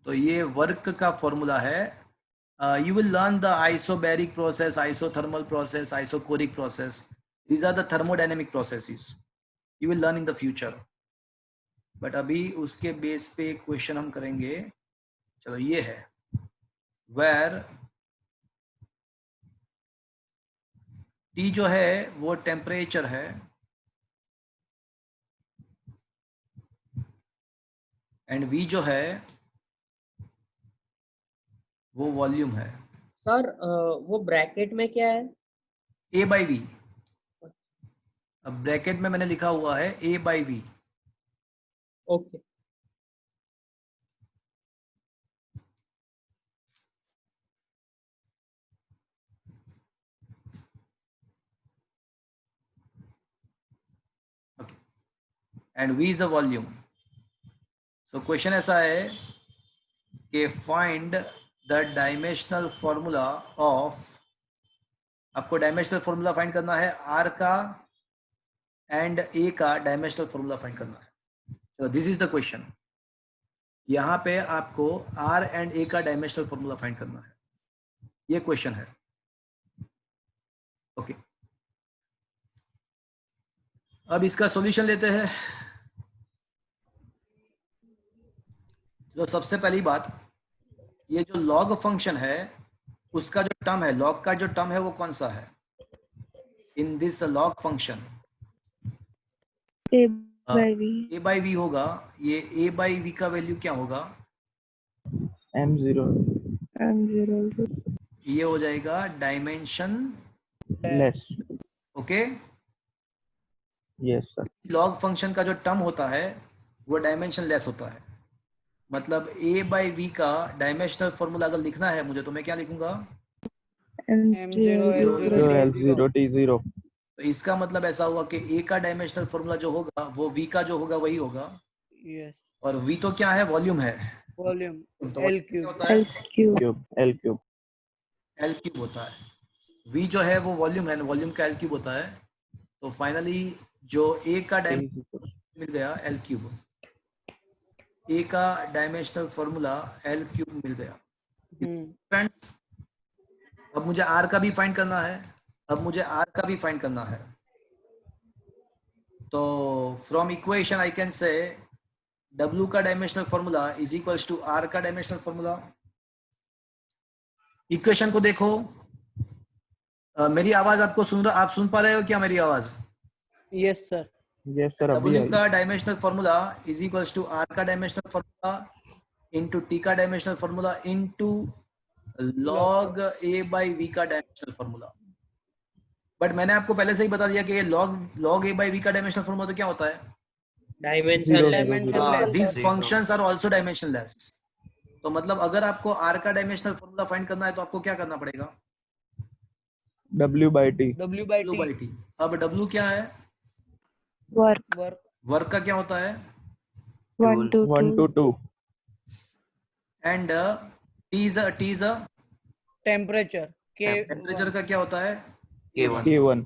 तो ये वर्क का फॉर्मूला है. You will learn the isobaric process, isothermal process, isochoric process. These are the thermodynamic processes. You will learn in the future. But अभी उसके base पे question हम करेंगे. चलो ये है where T जो है वो टेम्परेचर है एंड V जो है वो वॉल्यूम है. सर वो ब्रैकेट में क्या है? A by V. अब ब्रैकेट में मैंने लिखा हुआ है A by V. Okay. And V is a volume. So question ऐसा है कि find the dimensional formula of, आपको डायमेंशनल फॉर्मूला फाइंड करना है R का एंड A का डायमेंशनल फॉर्मूला फाइंड करना है. तो दिस इज द क्वेश्चन. यहाँ पे आपको R एंड A का डायमेंशनल फॉर्मूला फाइंड करना है. ये क्वेश्चन है. ओके अब इसका सॉल्यूशन लेते हैं. तो सबसे पहली बात, ये जो लॉग फंक्शन है उसका जो टर्म है, लॉग का जो टर्म है वो कौन सा है in this log function? A by V. A by V होगा. ये A by V का वैल्यू क्या होगा? M0 M0. ये हो जाएगा dimension less. Okay. Yes sir. Log function का जो टर्म होता है वो डायमेंशन लेस होता है. मतलब A by V का डायमेंशनल फॉर्मूला अगर लिखना है मुझे तो मैं क्या लिखूंगा? M0. L0 T0. तो इसका मतलब ऐसा हुआ कि A का डायमेंशनल फॉर्मूला जो होगा वो V का जो होगा वही होगा. Yes. और V तो क्या है? वॉल्यूम है. Volume. तो L क्या cube. होता है? L cube. Cube. L cube. L cube होता है. V जो है वो वॉल्यूम है, वॉल्यूम का L क्यूब होता है. तो फाइनली जो A का डायमेंशन मिल गया L क्यूब. A का डायमेंशनल फॉर्मूला L क्यूब मिल गया. फ्रेंड्स अब मुझे R का भी फाइंड करना है. तो from equation I can say W का dimensional formula is equals to R का डायमेंशनल फॉर्मूला. इक्वेशन को देखो. मेरी आवाज आपको आप सुन पा रहे हो क्या मेरी आवाज? Yes sir. Yes sir. अभी W का dimensional formula is equals to R का डायमेंशनल फॉर्मूला इनटू T का dimensional formula into log A by V का डायमेंशनल फॉर्मूला. बट मैंने आपको पहले से ही बता दिया कि ये log A by V का डायमेंशनल फॉर्मूला तो क्या होता है? Dimension. These functions are also dimensionless. तो मतलब अगर आपको R का डायमेंशनल फॉर्मूला फाइंड करना है तो आपको क्या करना पड़ेगा? W by T. W by W T. by T. अब W क्या है? Work. Work. वर्क का क्या होता है? 1 to 1 to 2. And T is a Temperature. K. Temperature का क्या होता है? K1.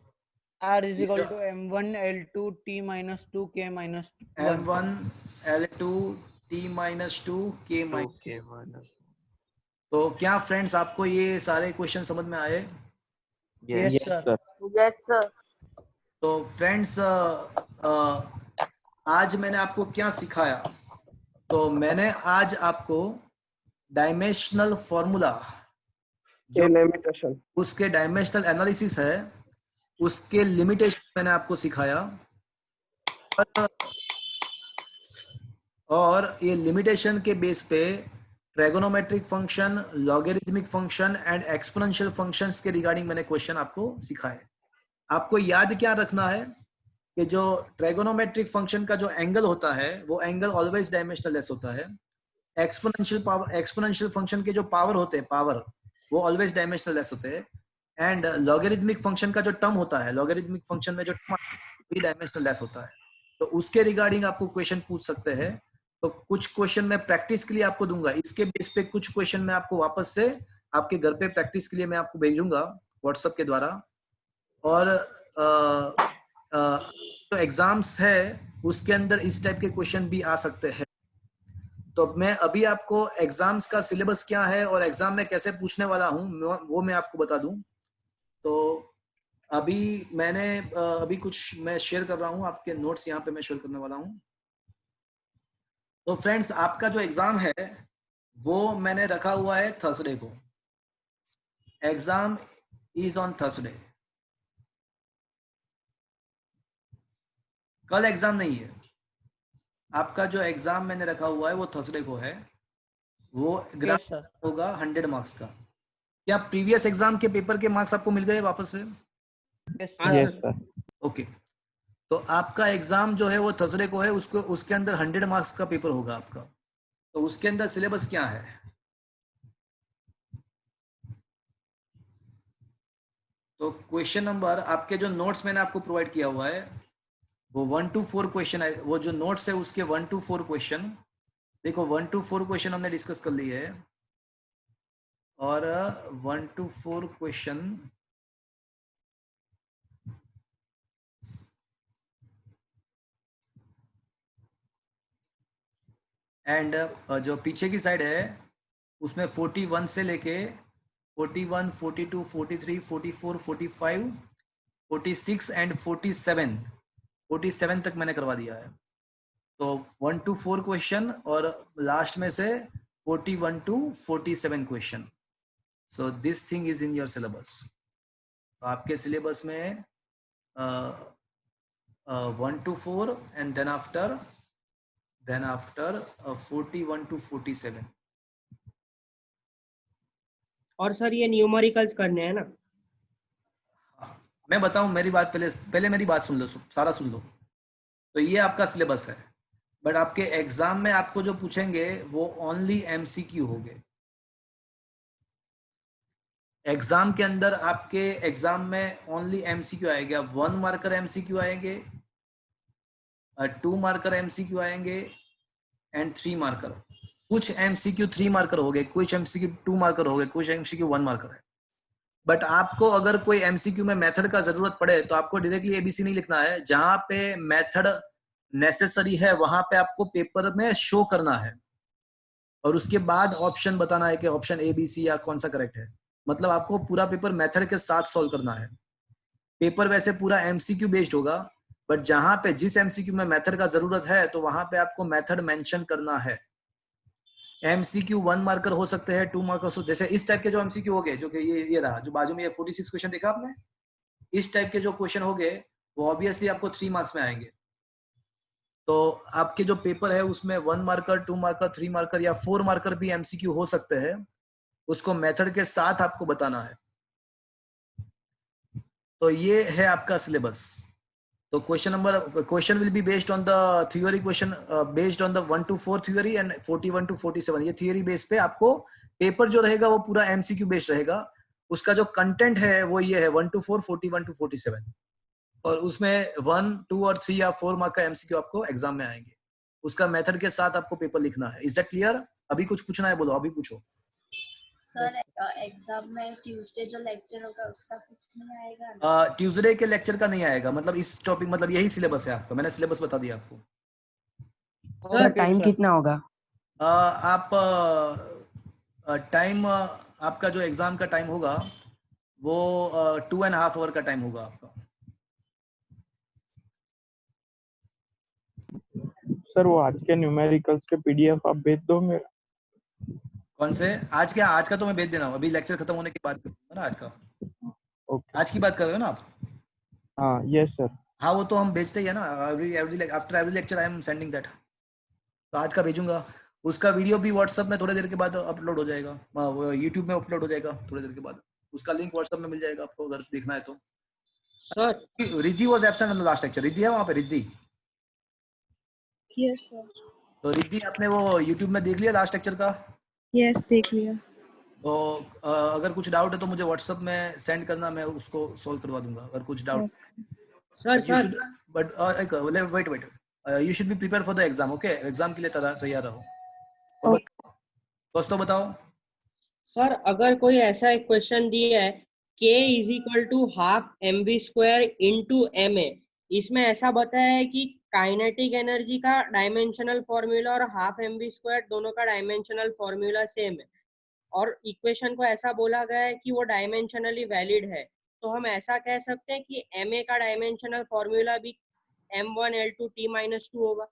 R is equal to M1 L2 T minus 2 K minus 1. M1 L2 T minus 2 K minus. तो क्या फ्रेंड्स आपको ये सारे क्वेश्चन समझ में आए? Yes sir. Sir. Yes, sir. तो फ्रेंड्स आज मैंने आपको क्या सिखाया? तो मैंने आज आपको डायमेंशनल फॉर्मूला जो उसके डायमेंशनल एनालिसिस है उसके लिमिटेशन मैंने आपको सिखाया. और ये लिमिटेशन के बेस पे trigonometric function, logarithmic function and exponential functions के रिगार्डिंग मैंने क्वेश्चन आपको सिखाए. आपको याद क्या रखना है कि जो ट्रायगोनोमेट्रिक फंक्शन का जो एंगल होता है वो एंगल ऑलवेज डायमेंशनलेस होता है. एक्सपोनेंशियल फंक्शन के जो पावर होते हैं, पावर वो ऑलवेज डायमेंशनलेस होते हैं. एंड लॉगरिथमिक फंक्शन का जो टर्म होता है, लॉगरिथमिक फंक्शन में जो टर्म भी डायमेंशनलेस होता है. तो उसके रिगार्डिंग आपको क्वेश्चन पूछ सकते हैं. तो कुछ क्वेश्चन मैं प्रैक्टिस के लिए आपको दूंगा, इसके बेस पे कुछ क्वेश्चन मैं आपको वापस से आपके घर पे प्रैक्टिस के लिए मैं आपको भेजूंगा व्हाट्सएप के द्वारा। और जो एग्जाम्स है उसके अंदर इस टाइप के क्वेश्चन भी आ सकते हैं। तो मैं अभी आपको एग्जाम्स का सिलेबस क्या है और एग्जाम में कैसे पूछने वाला हूँ वो मैं आपको बता दूं। तो अभी मैंने अभी कुछ मैं शेयर कर रहा हूँ, आपके नोट्स यहाँ पे मैं शेयर करने वाला हूँ। तो फ्रेंड्स, आपका जो एग्जाम है वो मैंने रखा हुआ है थर्सडे को। Exam is on Thursday. कल एग्जाम नहीं है, आपका जो एग्जाम मैंने रखा हुआ है वो थर्सडे को है। वो एग्जाम Yes, sir. होगा 100 मार्क्स का। क्या प्रीवियस एग्जाम के पेपर के मार्क्स आपको मिल गए वापस से? Yes, हाँ, sir. Yes, sir. ओके, तो आपका एग्जाम जो है वो थर्सडे को है, उसको उसके अंदर 100 मार्क्स का पेपर होगा आपका। तो उसके अंदर सिलेबस क्या है? तो क्वेश्चन नंबर, आपके जो नोट्स मैंने आपको प्रोवाइड किया हुआ है वो 1 to 4 क्वेश्चन है। वो जो नोट्स है उसके 1 to 4 क्वेश्चन, देखो 1 to 4 क्वेश्चन हमने डिस्कस कर लिए है। और 1 to 4 क्वेश्चन एंड जो पीछे की साइड है उसमें 41 से लेके 41, 42, 43, 44, 45, 46 एंड 47 तक मैंने करवा दिया है। तो 1 to 4 क्वेश्चन और लास्ट में से 41 to 47 question. So this thing is in your syllabus. आपके सिलेबस में 1 to 4 and then after 41 to 47। और सर ये न्यूमेरिकल्स करने हैं ना? मैं बताऊं, मेरी बात पहले मेरी बात सुन लो, सारा सुन लो। तो ये आपका सिलेबस है, बट आपके एग्जाम में आपको जो पूछेंगे वो ओनली एमसीक्यू होंगे। एग्जाम के अंदर आपके एग्जाम में ओनली एमसीक्यू आएगा। 1 मार्कर एमसीक्यू आएंगे, 2 मार्कर एमसीक्यू आएंगे एंड 3 मार्कर। कुछ एमसीक्यू 3 मार्कर हो गए, कुछ एमसीक्यू 2 मार्कर हो गए, कुछ एमसीक्यू 1 मार्कर है। बट आपको अगर कोई एमसीक्यू में मेथड का जरूरत पड़े तो आपको डायरेक्टली एबीसी नहीं लिखना है। जहां पे मेथड नेसेसरी है वहां पे आपको पेपर में शो करना है और उसके बाद ऑप्शन बताना है कि ऑप्शन ए बी सी या कौन सा करेक्ट है। मतलब आपको पूरा पेपर मेथड के साथ सॉल्व करना है। पेपर वैसे पूरा एमसीक्यू बेस्ड होगा, बट जहां पे जिस एमसीक्यू में मेथड का जरूरत है तो वहां पे आपको मेथड मेंशन करना है। एमसीक्यू 1 मार्कर हो सकते हैं, 2 मार्कर, जैसे इस टाइप के जो एमसीक्यू हो गए, जो कि ये रहा, जो बाजू में ये 46 क्वेश्चन देखा आपने, इस टाइप के जो क्वेश्चन हो गए वो ऑब्वियसली आपको 3 मार्क्स में आएंगे। तो आपके जो पेपर है उसमें 1 मार्कर, 2 मार्कर, 3 मार्कर या 4 मार्कर भी एमसीक्यू हो सकते हैं। उसको मेथड के साथ आपको बताना है। तो ये है आपका सिलेबस। तो question will be based on the theory question, based on the 1 to 4 theory and 41 to 47। ये थ्योरी बेस पे आपको पेपर जो रहेगा वो पूरा एमसीक्यू बेस्ड रहेगा। उसका जो कंटेंट है वो ये है 1 to 4, 41 to 47, और उसमें 1, 2 और 3 या 4 मार्क का एमसीक्यू आपको एग्जाम में आएंगे। उसका मेथड के साथ आपको पेपर लिखना है। Is that clear? अभी कुछ पूछना है बोलो, अभी पूछो। सर एग्जाम में ट्यूसडे जो लेक्चर होगा उसका कुछ नहीं आएगा ना? ट्यूसडे के लेक्चर का नहीं आएगा, मतलब इस टॉपिक, मतलब यही सिलेबस है आपका। मैंने सिलेबस बता दिया आपको। सर टाइम कितना होगा? आप टाइम, आपका जो एग्जाम का टाइम होगा वो 2.5 आवर का टाइम होगा आपका। सर वो आज के न्यूमेरिकल्स के पीडीएफ आप भेज दो मेरे। कौन से? आज का तो मैं भेज देना हूँ, अभी लेक्चर खत्म होने के बाद ना। आज का, आज की बात कर रहे हो ना आप? हाँ यस सर। हाँ वो तो हम भेजते ही है ना, after every lecture I am sending that. तो आज का भेजूंगा। उसका वीडियो भी व्हाट्सएप में थोड़ी देर के बाद अपलोड हो जाएगा, यूट्यूब में अपलोड हो जाएगा थोड़ी देर के बाद। उसका लिंक व्हाट्सएप में मिल जाएगा आपको अगर देखना है तो। Sir Riddhi was absent on the last lecture. Riddhi है वहाँ पे? रिद्धि? Yes sir. तो रिद्धि आपने वो यूट्यूब में देख लिया लास्ट लेक्चर का? यस देख लिया। तो अगर कुछ डाउट है तो मुझे व्हाट्सएप में सेंड करना, मैं उसको सॉल्व करवा दूंगा अगर कुछ doubt. Sir but wait you should be prepare for the exam. Okay, exam के लिए तैयार रहो. और दोस्तों बताओ. सर अगर कोई ऐसा एक क्वेश्चन दिया है k is equal to half mv square into ma, इसमें ऐसा बताया है कि काइनेटिक एनर्जी का डायमेंशनल फॉर्मूला और हाफ mv स्क्वायर दोनों का डायमेंशनल फॉर्मूला सेम है, और इक्वेशन को ऐसा बोला गया है कि वो डायमेंशनली वैलिड है, तो हम ऐसा कह सकते हैं कि ma का डायमेंशनल फॉर्मूला भी m1l2 t-2 होगा.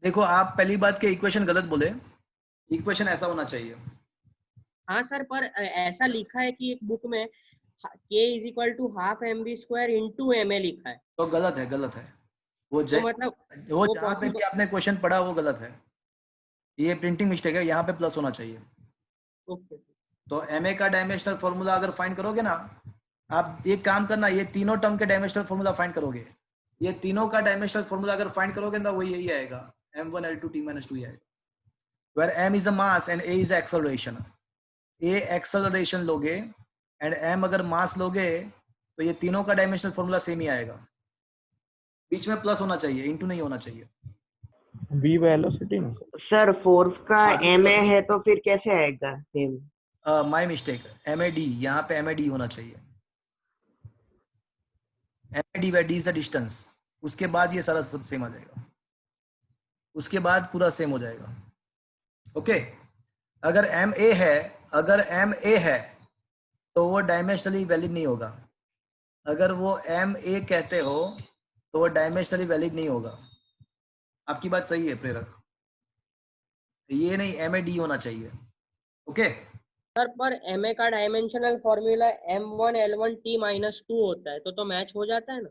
देखो, आप पहली बात के इक्वेशन गलत बोले. इक्वेशन ऐसा होना चाहिए. हाँ सर, पर ऐसा लिखा है कि एक बुक में k is equal to half mv square into ma लिखा है. तो गलत है, गलत है. वो तो मतलब वो जहाँ पे भी आपने क्वेश्चन पढ़ा वो गलत है. ये प्रिंटिंग मिस्टेक है. यहाँ पे प्लस होना चाहिए. ओके. तो ma का डायमेंशनल फॉर्मूला अगर फाइंड करोगे ना, आप एक काम करना, ये तीनों टर्म के डायमेंशनल फॉर्मूला फाइंड करोगे. ये तीनों का डायमेंशनल फॉर्मूला अगर फाइंड करोगे ना, वो यही आएगा, m1l2 t-2 आएगा. Where m is a mass and a is acceleration. a acceleration लोगे एंड m अगर मास लोगे तो ये तीनों का डायमेंशनल फॉर्मूला सेम ही आएगा. बीच में प्लस होना चाहिए, इनटू नहीं होना चाहिए. v वेलोसिटी ना सर फोर्स का ma है तो फिर कैसे आएगा सेम? माय मिस्टेक, MAD, यहाँ पे MAD होना चाहिए. MAD by D is distance. उसके बाद ये सारा सब सेम आ जाएगा. उसके बाद पूरा सेम हो जाएगा. ओके. अगर MA है तो वो डायमेंशनली वैलिड नहीं होगा. अगर वो MA कहते हो तो वो डायमेंशनली वैलिड नहीं होगा. आपकी बात सही है प्रेरक. ये नहीं, MAD होना चाहिए. ओके. सर पर ma का डायमेंशनल फॉर्मूला m1l1 t-2 होता है, तो मैच हो जाता है ना?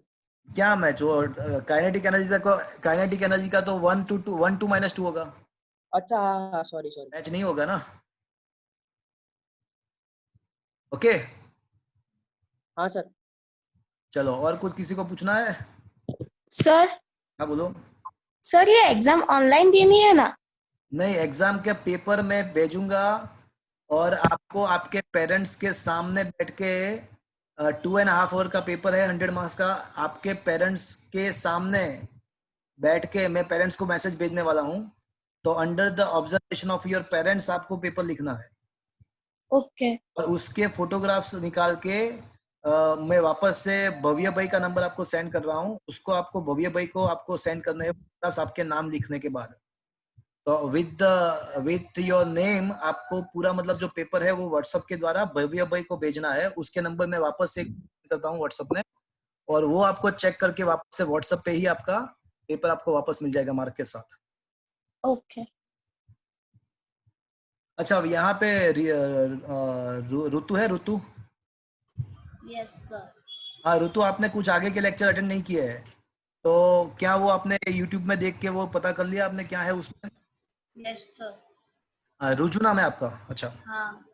क्या मैच? वो काइनेटिक एनर्जी का तो 1 to 2 होगा. अच्छा हाँ, सॉरी. मैच नहीं होगा ना. ओके. हाँ सर. चलो, और कुछ किसी को पूछना है? सर. हाँ बोलो. सर ये एग्जाम ऑनलाइन देनी है ना? नहीं, एग्जाम के पेपर में भेजूंगा और आपको आपके पेरेंट्स के सामने बैठ के 2.5 आवर का पेपर है, 100 मार्क्स का. आपके पेरेंट्स के सामने बैठ के मैं पेरेंट्स को मैसेज भेजने वाला हूँ. तो under the observation of your parents आपको पेपर लिखना है. ओके. और उसके फोटोग्राफ्स निकाल के मैं वापस से भव्य भाई का नंबर आपको सेंड कर रहा हूँ. उसको आपको भव्य भाई को आपको सेंड करना है फोटोग्राफ्स आपके नाम लिखने के बाद. तो विद योर नेम आपको पूरा मतलब जो पेपर है वो व्हाट्सएप के द्वारा भव्य भाई को भेजना है. उसके नंबर में वापस से करता हूँ व्हाट्सएप में, और वो आपको चेक करके वापस से व्हाट्सएप पे ही आपका पेपर आपको वापस मिल जाएगा मार्क के साथ. ओके. अच्छा, अब यहाँ पे ऋतु है. ऋतु. Yes sir. हाँ ऋतु, आपने कुछ आगे के लेक्चर अटेंड नहीं किए हैं, तो क्या वो आपने YouTube में देख के वो पता कर लिया आपने क्या है उसमें? Yes sir. रुजु नाम है आपका? अच्छा. हाँ.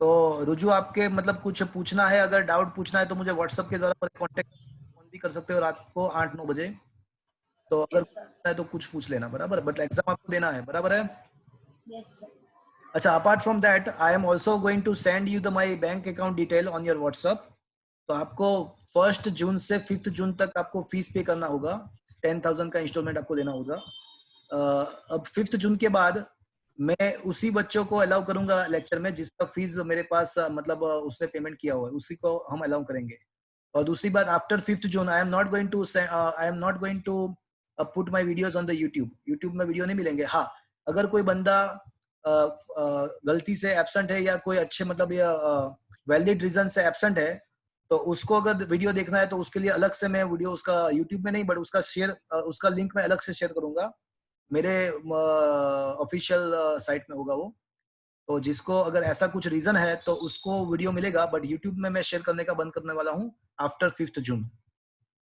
तो रुजु, आपके मतलब कुछ पूछना है, अगर डाउट पूछना है तो मुझे व्हाट्सएप के द्वारा कांटेक्ट फोन भी कर सकते हो रात को 8-9 बजे. तो अगर पूछना है तो कुछ पूछ लेना, बराबर. बट एग्जाम आपको देना है, बराबर है? Yes sir. अच्छा, apart from that I am also going to send you the my bank account detail on your WhatsApp. तो आपको 1 जून से 5 जून तक आपको फीस पे करना होगा. 10,000 का इंस्टॉलमेंट आपको देना होगा. अब 5 जून के बाद मैं उसी बच्चों को अलाउ करूंगा लेक्चर में जिसका फीस मेरे पास मतलब उसने पेमेंट किया हुआ है, उसी को हम अलाउ करेंगे. और दूसरी बात, after 5 June I am not going to put my videos on the YouTube में वीडियो नहीं मिलेंगे. हाँ, अगर कोई बंदा गलती से एब्सेंट है या कोई अच्छे मतलब या वैलिड रीजन से एब्सेंट है, तो उसको अगर वीडियो देखना है तो उसके लिए अलग से मैं वीडियो उसका यूट्यूब में नहीं बट उसका लिंक मैं अलग से शेयर करूंगा. मेरे ऑफिशियल साइट में होगा वो. तो जिसको अगर ऐसा कुछ रीजन है तो उसको वीडियो मिलेगा, बट यूट्यूब में मैं शेयर करने का बंद करने वाला हूँ आफ्टर 5 जून.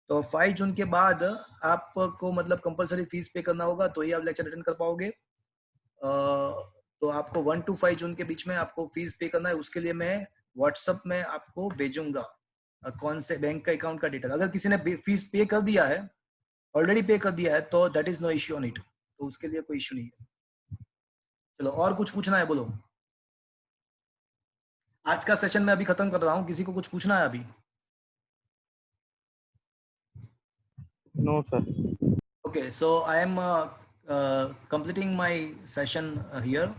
तो 5 जून के बाद आपको मतलब कंपलसरी फीस पे करना होगा तो ही आप लेक्चर अटेंड कर पाओगे. तो आपको 1 to 5 जून के बीच में आपको फीस पे करना है. उसके लिए मैं व्हाट्सएप में आपको भेजूंगा कौन से बैंक का अकाउंट का डिटेल. अगर किसी ने फीस पे कर दिया है, ऑलरेडी पे कर दिया है, तो that is no issue on it. तो उसके लिए कोई इश्यू नहीं है. चलो, और कुछ पूछना है बोलो. आज का सेशन मैं अभी खत्म कर रहा हूँ. किसी को कुछ पूछना है अभी? No sir. Okay, so I am completing my session here.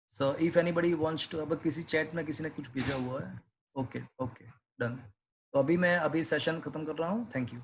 So if anybody wants to, अब किसी chat में किसी ने कुछ भेजा हुआ है, okay, okay, done. तो अभी मैं सेशन खत्म कर रहा हूँ. Thank you.